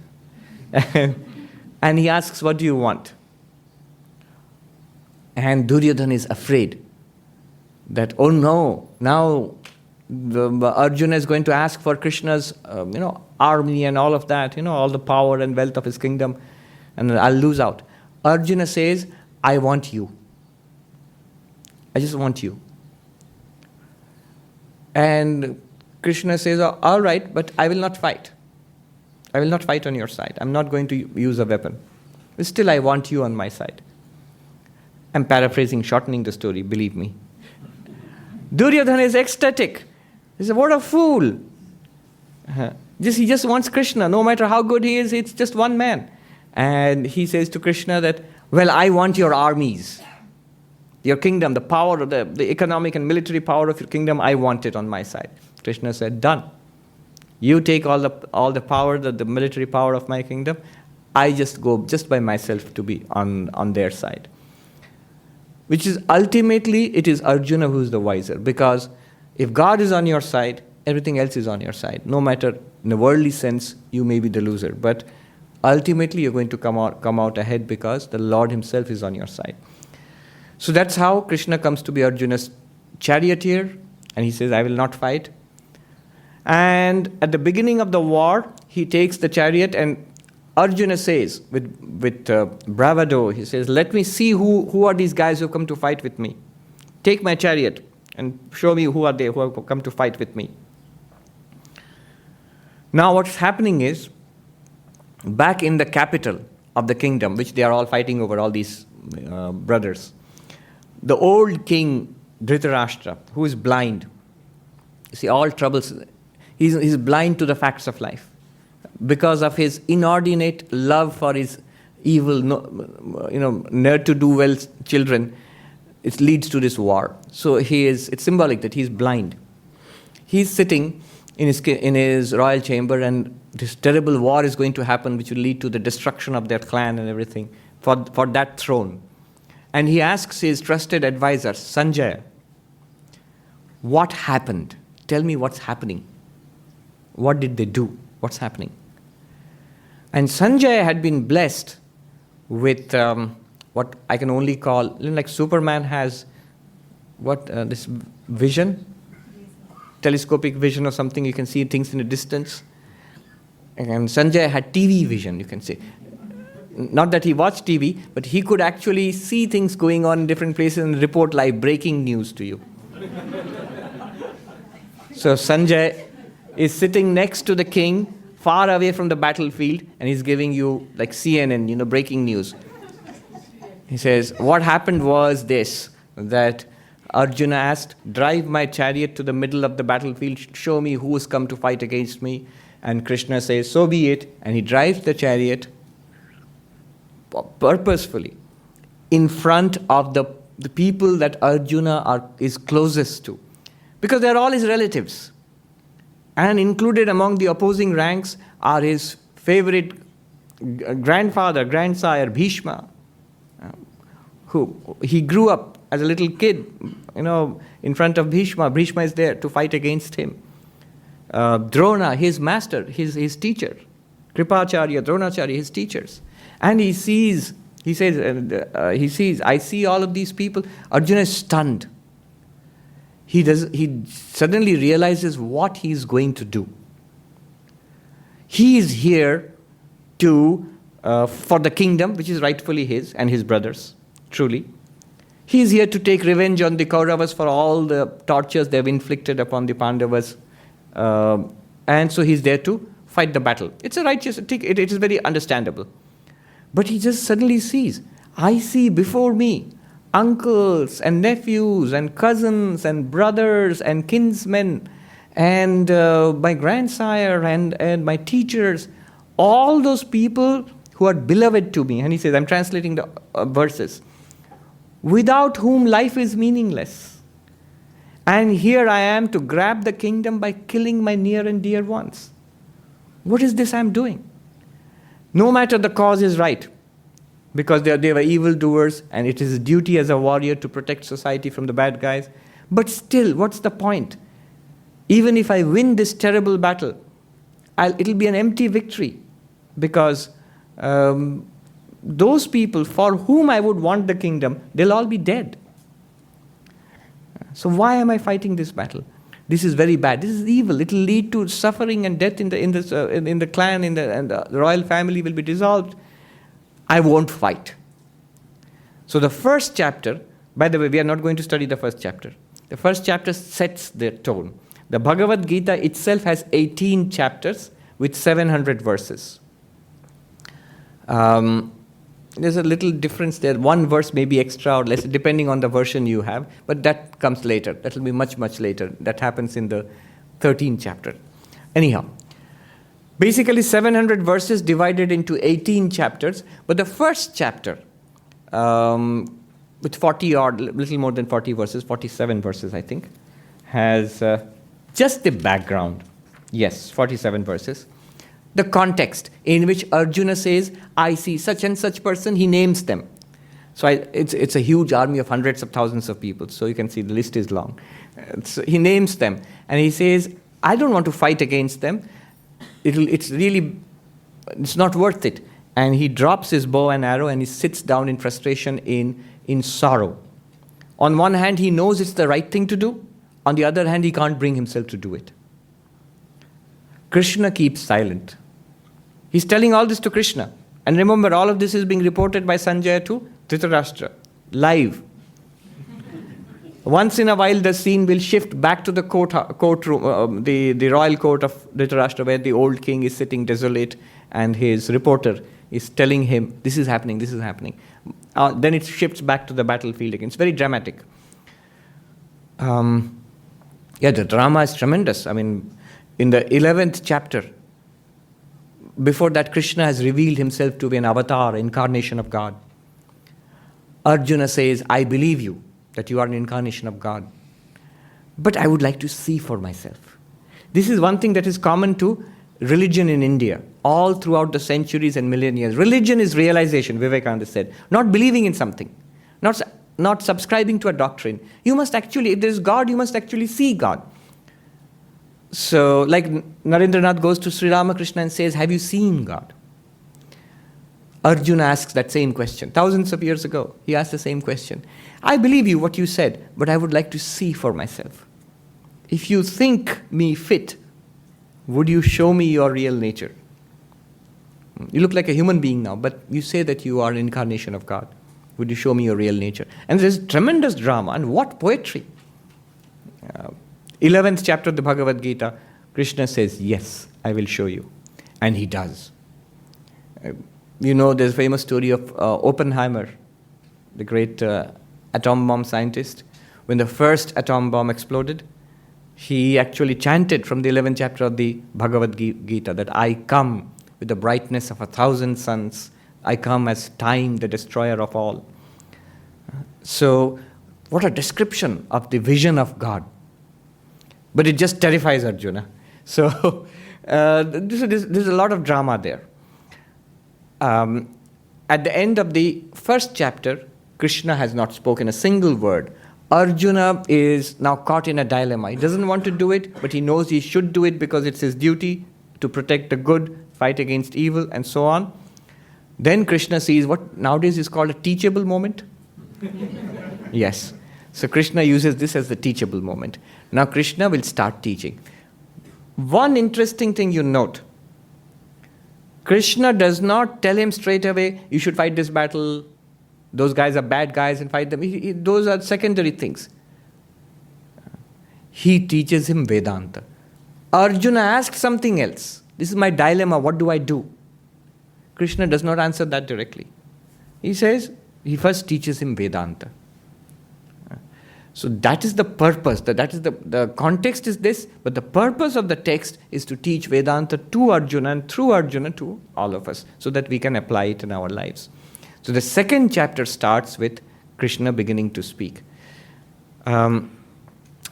And he asks, what do you want? And Duryodhana is afraid that, oh no, now Arjuna is going to ask for Krishna's, army and all of that, all the power and wealth of his kingdom, and I'll lose out. Arjuna says, I want you. I just want you. And Krishna says, all right, but I will not fight. I will not fight on your side. I'm not going to use a weapon. But still, I want you on my side. I'm paraphrasing, shortening the story, believe me. Duryodhana is ecstatic. He says, what a fool. He just wants Krishna. No matter how good he is, it's just one man. And he says to Krishna that, well, I want your armies. Your kingdom, the power, the economic and military power of your kingdom, I want it on my side. Krishna said, done. You take all the power, the military power of my kingdom. I just go just by myself to be on their side. Which is ultimately, it is Arjuna who is the wiser. Because if God is on your side, everything else is on your side. No matter, in a worldly sense, you may be the loser. But ultimately, you're going to come out ahead because the Lord himself is on your side. So that's how Krishna comes to be Arjuna's charioteer. And he says, I will not fight. And at the beginning of the war, he takes the chariot and Arjuna says, with bravado, he says, let me see who are these guys who come to fight with me. Take my chariot and show me who are they who have come to fight with me. Now what's happening is, back in the capital of the kingdom, which they are all fighting over, all these brothers, the old king Dhritarashtra, who is blind, you see, all troubles, he's blind to the facts of life. Because of his inordinate love for his evil, ne'er-to-do-well children, it leads to this war. So it's symbolic that he's blind. He's sitting in his royal chamber, and this terrible war is going to happen, which will lead to the destruction of their clan and everything, for that throne. And he asks his trusted advisor, Sanjaya, what happened? Tell me what's happening. What did they do? What's happening? And Sanjaya had been blessed with what I can only call, like Superman has this vision, telescopic vision or something, you can see things in a distance. And Sanjaya had TV vision, you can say. Not that he watched TV, but he could actually see things going on in different places and report live breaking news to you. So Sanjaya is sitting next to the king, far away from the battlefield, and he's giving you like CNN, breaking news. He says, what happened was this, that Arjuna asked, drive my chariot to the middle of the battlefield, show me who has come to fight against me. And Krishna says, so be it. And he drives the chariot purposefully in front of the people that Arjuna is closest to. Because they're all his relatives. And included among the opposing ranks are his favorite grandfather, grandsire, Bhishma, who he grew up as a little kid, in front of Bhishma. Bhishma is there to fight against him. Drona, his master, his teacher. Kripacharya, Dronacharya, his teachers. And he sees He says, I see all of these people. Arjuna is stunned. He suddenly realizes what he is going to do. He is here for the kingdom, which is rightfully his and his brothers, truly. He is here to take revenge on the Kauravas for all the tortures they have inflicted upon the Pandavas. And so he's there to fight the battle. It's a righteous, it is very understandable. But he just suddenly sees, I see before me uncles and nephews and cousins and brothers and kinsmen and my grandsire and my teachers, all those people who are beloved to me. And he says, I'm translating the verses, without whom life is meaningless. And here I am to grab the kingdom by killing my near and dear ones. What is this I'm doing? No matter the cause is right, because they were evildoers, and it is his duty as a warrior to protect society from the bad guys. But still, what's the point? Even if I win this terrible battle, it'll be an empty victory, because those people for whom I would want the kingdom, they'll all be dead. So why am I fighting this battle? This is very bad. This is evil. It will lead to suffering and death in the clan, and the royal family will be dissolved. I won't fight. So the first chapter, by the way, we are not going to study the first chapter. The first chapter sets the tone. The Bhagavad Gita itself has 18 chapters with 700 verses. There's a little difference there. One verse may be extra or less, depending on the version you have, but that comes later. That will be much, much later. That happens in the 13th chapter. Anyhow, basically 700 verses divided into 18 chapters, but the first chapter, with 40 or little more than 40 verses, 47 verses I think, has just the background. Yes, 47 verses. The context in which Arjuna says, I see such and such person, he names them. So it's a huge army of hundreds of thousands of people, so you can see the list is long. So he names them, and he says, I don't want to fight against them. It's not worth it. And he drops his bow and arrow, and he sits down in frustration, in sorrow. On one hand, he knows it's the right thing to do. On the other hand, he can't bring himself to do it. Krishna keeps silent. He's telling all this to Krishna. And remember, all of this is being reported by Sanjaya to Dhritarashtra, live. Once in a while, the scene will shift back to the courtroom, the royal court of Dhritarashtra, where the old king is sitting desolate, and his reporter is telling him, this is happening, this is happening. Then it shifts back to the battlefield again. It's very dramatic. The drama is tremendous. I mean, in the 11th chapter, before that, Krishna has revealed himself to be an avatar, incarnation of God. Arjuna says, I believe you, that you are an incarnation of God. But I would like to see for myself. This is one thing that is common to religion in India, all throughout the centuries and millennia. Religion is realization, Vivekananda said. Not believing in something, not subscribing to a doctrine. You must actually, if there is God, you must actually see God. So, like Narendranath goes to Sri Ramakrishna and says, have you seen God? Arjuna asks that same question. Thousands of years ago, he asked the same question. I believe you, what you said, but I would like to see for myself. If you think me fit, would you show me your real nature? You look like a human being now, but you say that you are an incarnation of God. Would you show me your real nature? And there's tremendous drama, and what poetry. 11th chapter of the Bhagavad Gita, Krishna says, yes, I will show you. And he does. There's a famous story of Oppenheimer, the great atom bomb scientist. When the first atom bomb exploded, he actually chanted from the 11th chapter of the Bhagavad Gita that I come with the brightness of 1,000 suns. I come as time, the destroyer of all. So, what a description of the vision of God. But it just terrifies Arjuna. So, there's a lot of drama there. At the end of the first chapter, Krishna has not spoken a single word. Arjuna is now caught in a dilemma. He doesn't want to do it, but he knows he should do it because it's his duty to protect the good, fight against evil, and so on. Then Krishna sees what nowadays is called a teachable moment. Yes. So Krishna uses this as the teachable moment. Now Krishna will start teaching. One interesting thing you note, Krishna does not tell him straight away, you should fight this battle, those guys are bad guys and fight them. Those are secondary things. He teaches him Vedanta. Arjuna asks something else. This is my dilemma, what do I do? Krishna does not answer that directly. He says, he first teaches him Vedanta. So that is the purpose, that is the context is this, but the purpose of the text is to teach Vedanta to Arjuna and through Arjuna to all of us, so that we can apply it in our lives. So the second chapter starts with Krishna beginning to speak.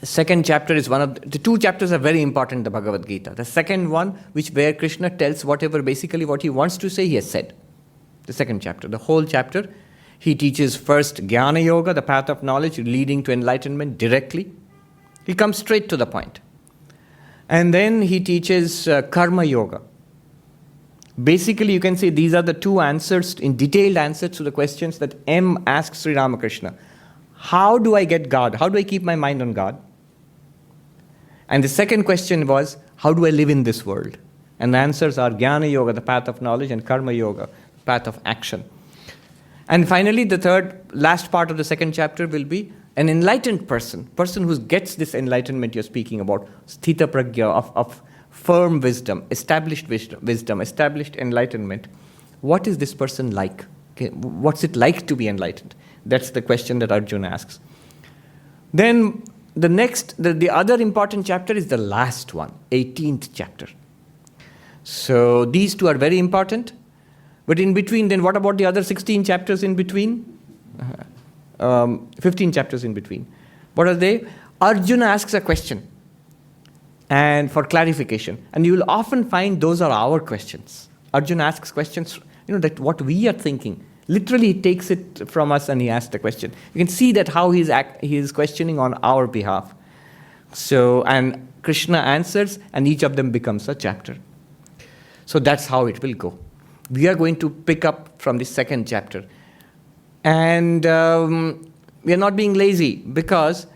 Second chapter is one of the two chapters are very important in the Bhagavad Gita. The second one, where Krishna tells basically what he wants to say, he has said. The second chapter, the whole chapter, he teaches first Jnana Yoga, the path of knowledge leading to enlightenment directly. He comes straight to the point. And then he teaches Karma Yoga. Basically, you can say these are the two answers, in detailed answers to the questions that M asks Sri Ramakrishna. How do I get God? How do I keep my mind on God? And the second question was, how do I live in this world? And the answers are Jnana Yoga, the path of knowledge, and Karma Yoga, the path of action. And finally, the last part of the second chapter will be an enlightened person who gets this enlightenment you're speaking about, sthita pragya, of firm wisdom, established enlightenment. What is this person like? Okay, what's it like to be enlightened? That's the question that Arjuna asks. Then the other important chapter is the last one, 18th chapter. So these two are very important. But in between, then what about the other 16 chapters in between? 15 chapters in between. What are they? Arjuna asks a question and for clarification. And you will often find those are our questions. Arjuna asks questions, that what we are thinking. Literally, he takes it from us and he asks the question. You can see that how he is questioning on our behalf. So, and Krishna answers, and each of them becomes a chapter. So that's how it will go. We are going to pick up from the second chapter. And we are not being lazy, because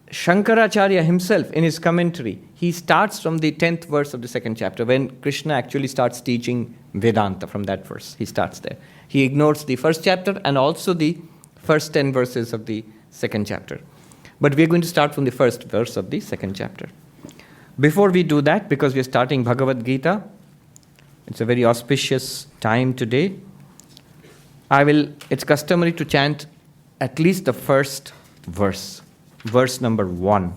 Shankaracharya himself, in his commentary, he starts from the 10th verse of the second chapter, when Krishna actually starts teaching Vedanta. From that verse, he starts there. He ignores the first chapter and also the first 10 verses of the second chapter. But we are going to start from the first verse of the second chapter. Before we do that, because we are starting Bhagavad Gita, it's a very auspicious time today. It's customary to chant at least the first verse number 1,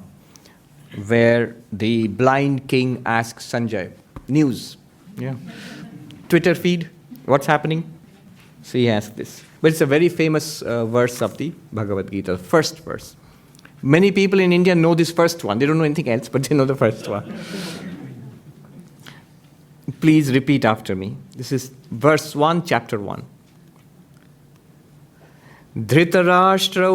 where the blind king asks Sanjay, news, Twitter feed, what's happening? So he asks this. But it's a very famous verse of the Bhagavad Gita, the first verse. Many people in India know this first one. They don't know anything else, but they know the first one. Please repeat after me. This is verse 1, chapter 1. Dhritarashtra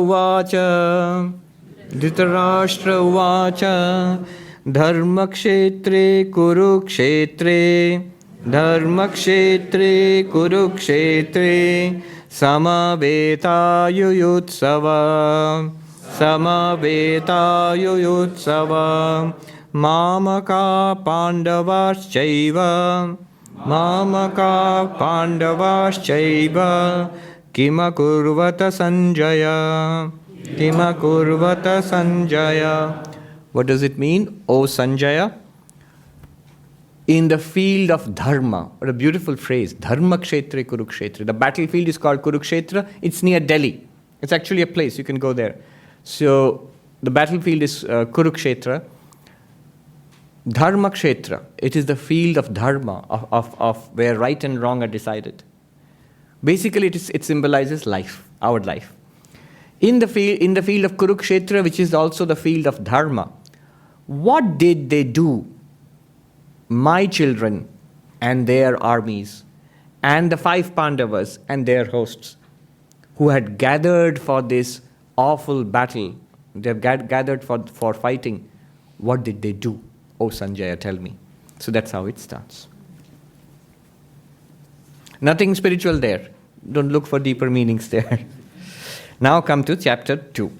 uvacha dharma kshetre kurukshetre samaveta Mamaka pandavaschaiva kimakurvata Sanjaya. What does it mean? O Sanjaya, in the field of Dharma, what a beautiful phrase, Dharma kshetre kurukshetre. The battlefield is called Kurukshetra. It's near Delhi. It's actually a place, you can go there. So the battlefield is Kurukshetra. Dharma kshetra, it is the field of dharma, of where right and wrong are decided. Basically, it symbolizes life, our life. In the field of Kurukshetra, which is also the field of dharma, what did they do? My children and their armies, and the 5 Pandavas and their hosts, who had gathered for this awful battle, they have gathered for fighting, what did they do? Oh Sanjaya, tell me. So that's how it starts. Nothing spiritual there. Don't look for deeper meanings there. Now come to chapter 2.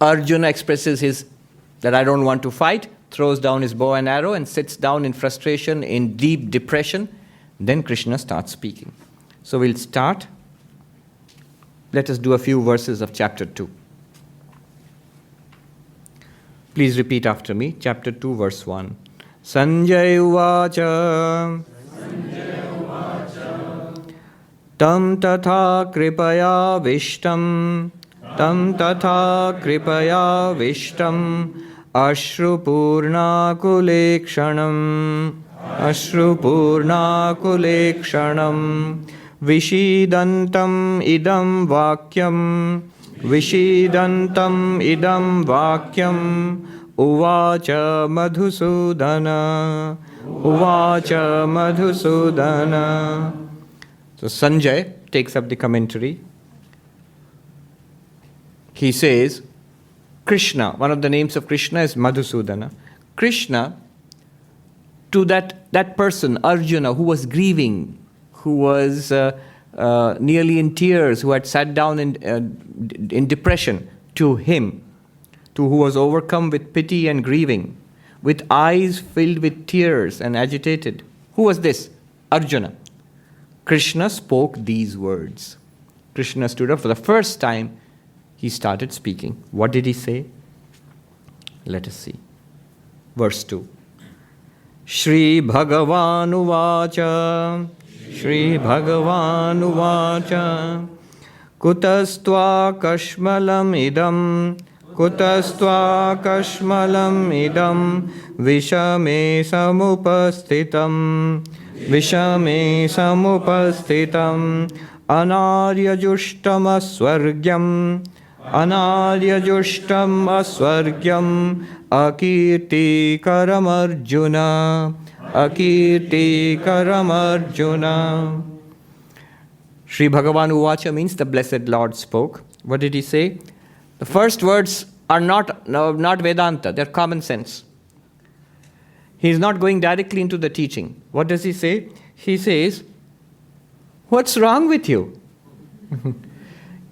Arjuna expresses that I don't want to fight, throws down his bow and arrow and sits down in frustration, in deep depression. Then Krishna starts speaking. So we'll start. Let us do a few verses of chapter 2. Please repeat after me. Chapter 2, verse 1. Sanjay Uvacha Tam tatha kripaya vishtam Ashrupurna kulekshanam Vishidantam idam vakyam Uvacha Madhusudana. So Sanjay takes up the commentary. He says, Krishna, one of the names of Krishna is Madhusudana. Krishna, to that person, Arjuna, who was grieving, who was nearly in tears, who had sat down in depression, to him, who was overcome with pity and grieving, with eyes filled with tears and agitated. Who was this? Arjuna. Krishna spoke these words. Krishna stood up for the first time. He started speaking. What did he say? Let us see. Verse 2. Shri Bhagavan Uvacha Kutastva Kashmalam idam Vishame samupasthitam Anaryajustam aswargyam Akirtikaram Arjuna. Sri Bhagavan Uvacha means the blessed Lord spoke. What did he say? The first words are not Vedanta, they're common sense. He's not going directly into the teaching. What does he say? He says, what's wrong with you?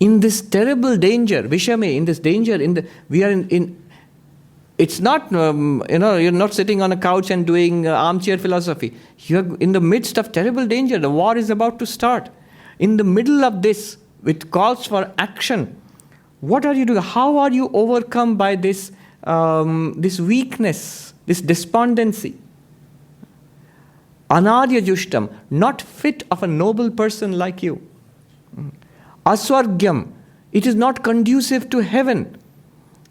In this terrible danger, Vishame, in this danger, we are in it's not, you're not sitting on a couch and doing armchair philosophy. You're in the midst of terrible danger. The war is about to start. In the middle of this, with calls for action, what are you doing? How are you overcome by this weakness, this despondency? Anarya Jushtam, not fit of a noble person like you. Aswargyam, it is not conducive to heaven.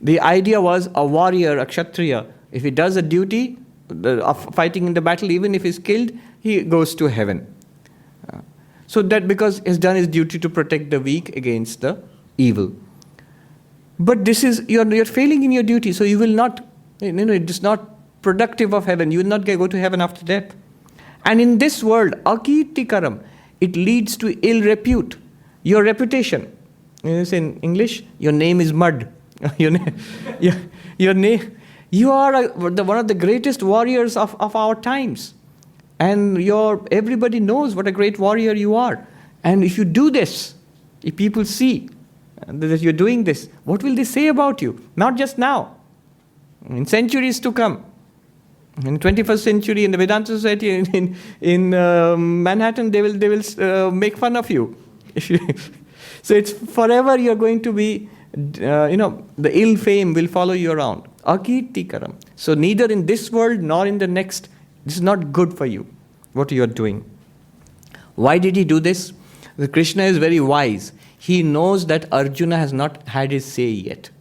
The idea was a warrior, a kshatriya, if he does a duty of fighting in the battle, even if he's killed, he goes to heaven. So that because he's done his duty to protect the weak against the evil. But this is, you're failing in your duty, so you will not, it is not productive of heaven. You will not go to heaven after death. And in this world, akirtikaram, it leads to ill repute. Your reputation. In English, your name is mud. Your name. You are one of the greatest warriors of our times. And everybody knows what a great warrior you are. And if you do this, if people see that you're doing this, what will they say about you? Not just now. In centuries to come. In the 21st century, in the Vedanta society, in Manhattan, they will make fun of you. So it's forever you're going to be, the ill fame will follow you around. Akirtikaram. So neither in this world nor in the next, this is not good for you, what you are doing. Why did he do this? Krishna is very wise. He knows that Arjuna has not had his say yet.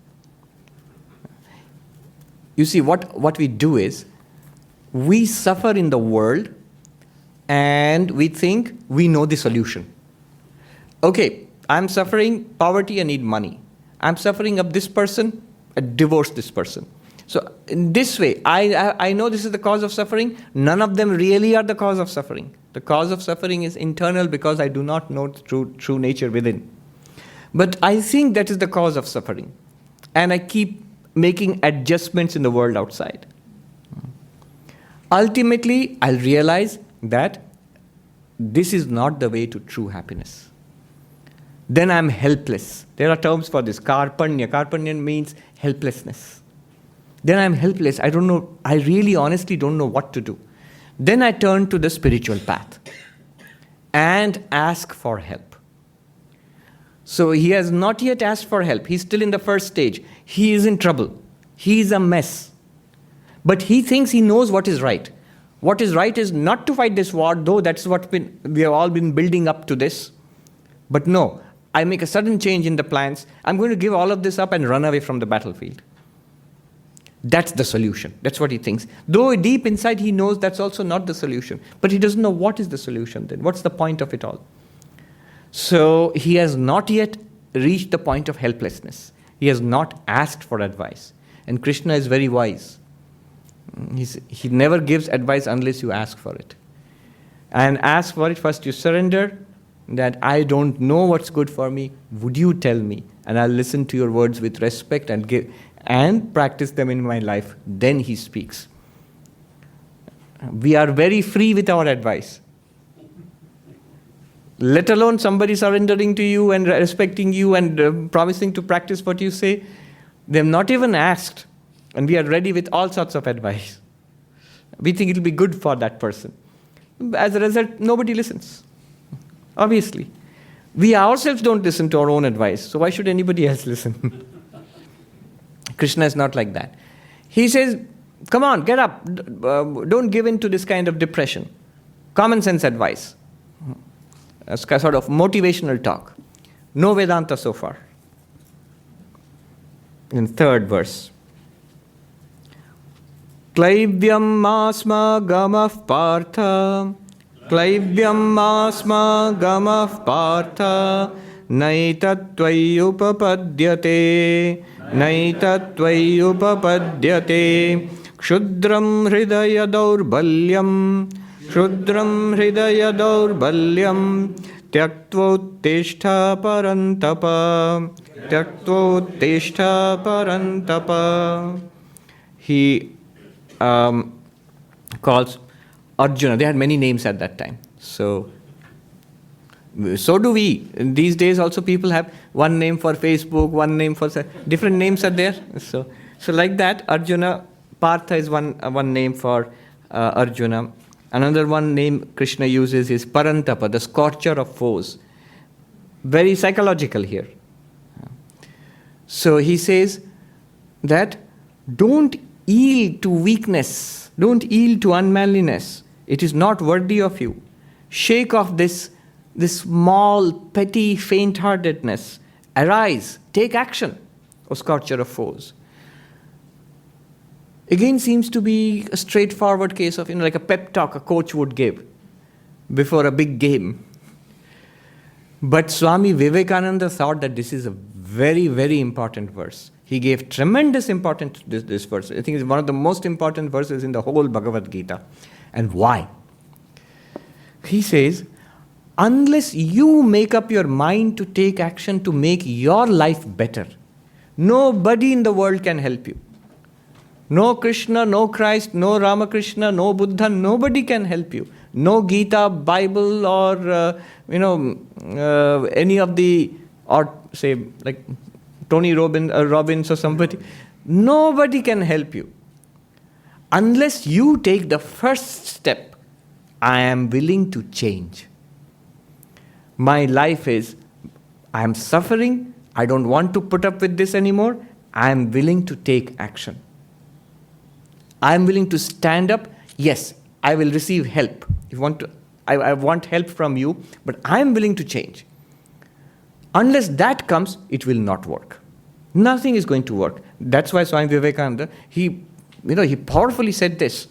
You see, what we do is, we suffer in the world and we think we know the solution. Okay, I'm suffering poverty, I need money. I'm suffering of this person, I divorce this person. So in this way, I know this is the cause of suffering. None of them really are the cause of suffering. The cause of suffering is internal because I do not know the true nature within. But I think that is the cause of suffering. And I keep making adjustments in the world outside. ultimately I'll realize that this is not the way to true happiness. Then I'm helpless. There are terms for this. Karpanya. Karpanya means helplessness. Then I'm helpless. I don't know. I really honestly don't know what to do. Then I turn to the spiritual path and ask for help. So he has not yet asked for help. He's still in the first stage. He is in trouble. He is a mess. But he thinks he knows what is right. What is right is not to fight this war, though that's what we have all been building up to this. But no, I make a sudden change in the plans. I'm going to give all of this up and run away from the battlefield. That's the solution. That's what he thinks. Though deep inside he knows that's also not the solution. But he doesn't know what is the solution then. What's the point of it all? So he has not yet reached the point of helplessness. He has not asked for advice. And Krishna is very wise. He never gives advice unless you ask for it. And ask for it, first you surrender, that I don't know what's good for me. Would you tell me? And I'll listen to your words with respect and practice them in my life. Then he speaks. We are very free with our advice. Let alone somebody surrendering to you and respecting you and promising to practice what you say. They have not even asked. And we are ready with all sorts of advice. We think it will be good for that person. As a result, nobody listens. Obviously. We ourselves don't listen to our own advice. So why should anybody else listen? Krishna is not like that. He says, come on, get up. Don't give in to this kind of depression. Common sense advice. A sort of motivational talk. No Vedanta so far. In third verse. Klaivyam asma gamah partha, klaivyam asma gamah partha, naitattvai upapadyate, naitattvai upapadyate, kshudram hridaya daurbalyam, kshudram hridaya daurbalyam, tyaktvottishta parantapa, tyaktvottishta parantapa. He calls Arjuna. They had many names at that time. So do we. These days also people have one name for Facebook, one name for... Different names are there. So like that, Arjuna, Partha is one name for Arjuna. Another one name Krishna uses is Parantapa, the scorcher of foes. Very psychological here. So he says that don't yield to weakness. Don't yield to unmanliness. It is not worthy of you. Shake off this small, petty faint-heartedness. Arise. Take action, O scorcher of foes. Again seems to be a straightforward case of, like a pep talk a coach would give before a big game. But Swami Vivekananda thought that this is a very, very important verse. He gave tremendous importance to this verse. I think it's one of the most important verses in the whole Bhagavad Gita. And why? He says, unless you make up your mind to take action to make your life better, nobody in the world can help you. No Krishna, no Christ, no Ramakrishna, no Buddha, nobody can help you. No Gita, Bible, or any of the, or say like Tony Robbins or somebody. Nobody can help you. Unless you take the first step, I am willing to change. My life is, I am suffering, I don't want to put up with this anymore, I am willing to take action. I am willing to stand up. Yes, I will receive help. If you want to, I want help from you, but I am willing to change. Unless that comes, it will not work. Nothing is going to work. That's why Swami Vivekananda, he powerfully said this.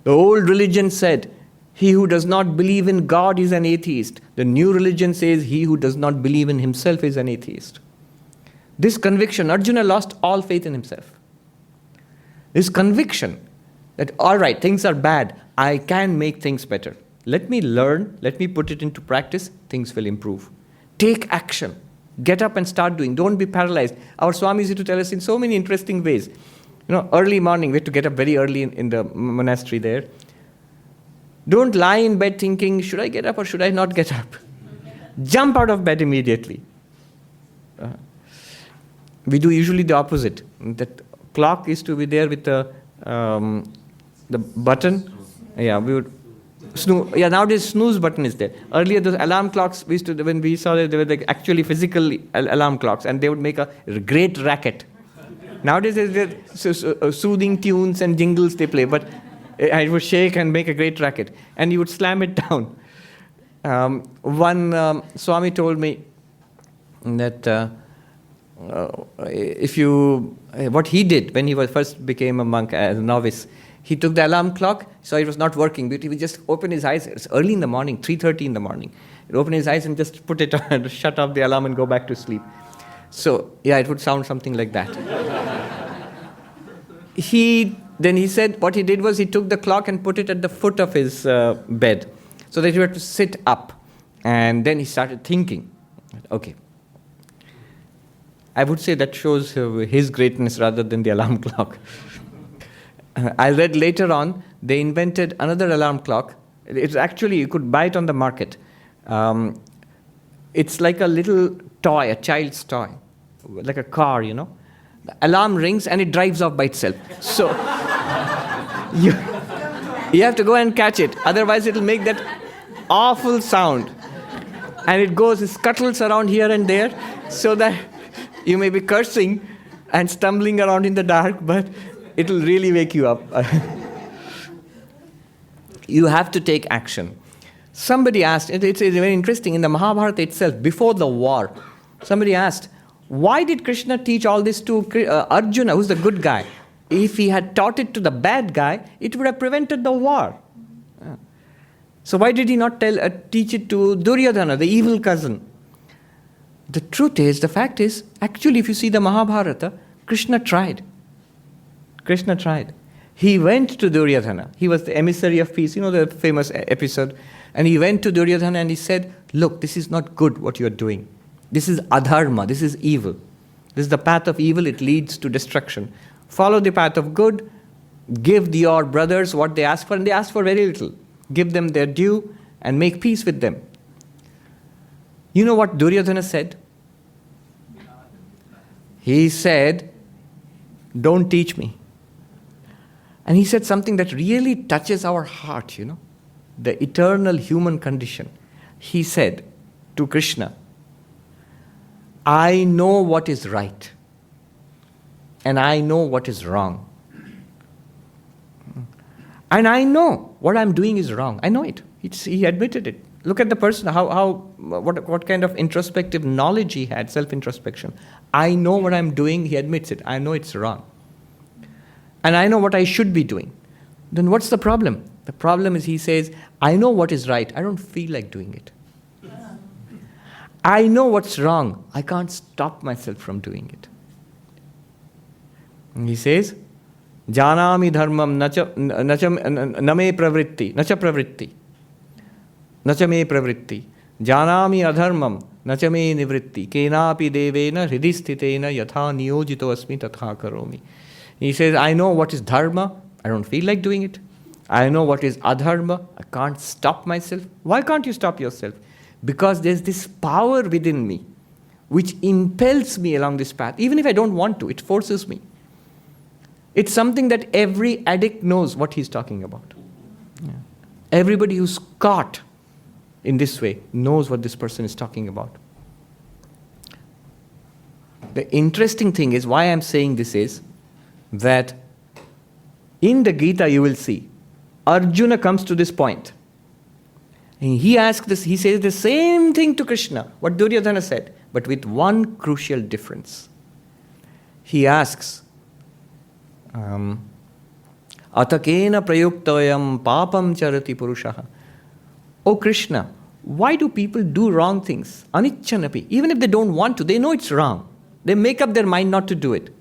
The old religion said, he who does not believe in God is an atheist. The new religion says, he who does not believe in himself is an atheist. This conviction, Arjuna lost all faith in himself. This conviction that, all right, things are bad, I can make things better. Let me learn, let me put it into practice, things will improve. Take action. Get up and start doing. Don't be paralyzed. Our Swamis used to tell us in so many interesting ways. Early morning, we had to get up very early in the monastery there. Don't lie in bed thinking, should I get up or should I not get up? Jump out of bed immediately. We do usually the opposite. That clock used to be there with the button. Yeah, we would snooze. Yeah, nowadays snooze button is there. Earlier, those alarm clocks, when we saw that they were like actually physical alarm clocks, and they would make a great racket. Nowadays, there's soothing tunes and jingles they play, but it would shake and make a great racket, and you would slam it down. One Swami told me that what he did when he first became a monk as a novice, he took the alarm clock, so it was not working, but he would just open his eyes. It's early in the morning, 3:30 in the morning. He'd open his eyes and just put it on, shut off the alarm and go back to sleep. So, yeah, it would sound something like that. Then he said what he did was he took the clock and put it at the foot of his bed so that he had to sit up. And then he started thinking, okay. I would say that shows his greatness rather than the alarm clock. I read later on, they invented another alarm clock. It's actually, you could buy it on the market. It's like a little toy, a child's toy, like a car, The alarm rings and it drives off by itself. So you have to go and catch it. Otherwise, it'll make that awful sound. And it scuttles around here and there so that you may be cursing and stumbling around in the dark, but it'll really wake you up. You have to take action. Somebody asked, it's very interesting, in the Mahabharata itself, before the war, somebody asked, why did Krishna teach all this to Arjuna, who's the good guy? If he had taught it to the bad guy, it would have prevented the war. So why did he not teach it to Duryodhana, the evil cousin? The fact is, actually, if you see the Mahabharata, Krishna tried. He went to Duryodhana. He was the emissary of peace, the famous episode. And he went to Duryodhana and he said, look, this is not good what you are doing. This is adharma, this is evil. This is the path of evil, it leads to destruction. Follow the path of good, give your brothers what they ask for, and they ask for very little. Give them their due and make peace with them. You know what Duryodhana said? He said, don't teach me. And he said something that really touches our heart, the eternal human condition. He said to Krishna, I know what is right, and I know what is wrong. And I know what I'm doing is wrong. I know it. He admitted it. Look at the person, what kind of introspective knowledge he had, self-introspection. I know what I'm doing, he admits it. I know it's wrong. And I know what I should be doing. Then what's the problem? The problem is he says, I know what is right. I don't feel like doing it. I know what's wrong. I can't stop myself from doing it. And he says, Janami dharmam name pravritti, nacha pravritti. Nacha me pravritti. Janami adharmam nacha me nivritti. Kenapi devena hridisthitena yatha niyojito asmi tatha karomi. He says, I know what is dharma. I don't feel like doing it. I know what is adharma. I can't stop myself. Why can't you stop yourself? Because there's this power within me which impels me along this path. Even if I don't want to, it forces me. It's something that every addict knows what he's talking about. Yeah. Everybody who's caught in this way knows what this person is talking about. The interesting thing is, why I'm saying this is, that in the Gita you will see, Arjuna comes to this point. And he says the same thing to Krishna, what Duryodhana said, but with one crucial difference. He asks, Atakena prayuktayam papam charati purushaha. Oh Krishna, why do people do wrong things? Anichchanapi. Even if they don't want to, they know it's wrong. They make up their mind not to do it.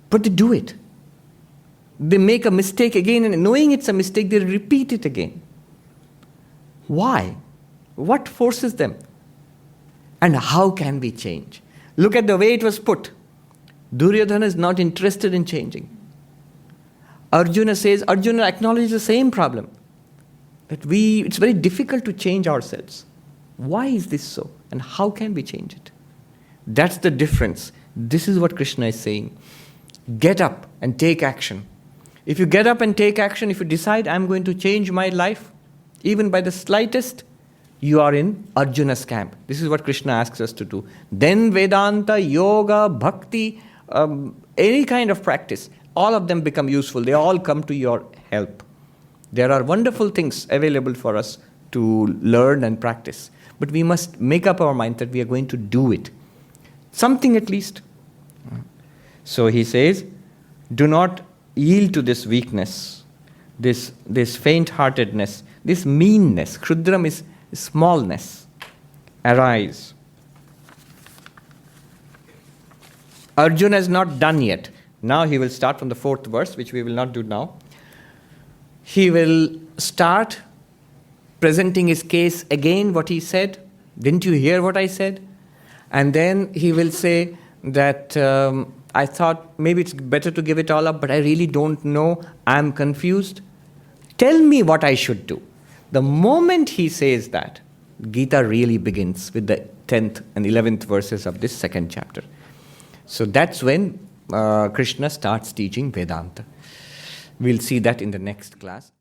But they do it. They make a mistake again, and knowing it's a mistake, they repeat it again. Why? What forces them? And how can we change? Look at the way it was put. Duryodhana is not interested in changing. Arjuna acknowledges the same problem. That it's very difficult to change ourselves. Why is this so? And how can we change it? That's the difference. This is what Krishna is saying. Get up and take action. If you get up and take action, if you decide, I'm going to change my life, even by the slightest, you are in Arjuna's camp. This is what Krishna asks us to do. Then Vedanta, Yoga, Bhakti, any kind of practice, all of them become useful. They all come to your help. There are wonderful things available for us to learn and practice. But we must make up our mind that we are going to do it. Something at least. So he says, do not yield to this weakness, this faint-heartedness, this meanness. Kshudram is smallness. Arise. Arjuna is not done yet. Now he will start from the 4th verse, which we will not do now. He will start presenting his case again, what he said. Didn't you hear what I said? And then he will say that I thought maybe it's better to give it all up, but I really don't know. I'm confused. Tell me what I should do. The moment he says that, Gita really begins with the 10th and 11th verses of this 2nd chapter. So that's when Krishna starts teaching Vedanta. We'll see that in the next class.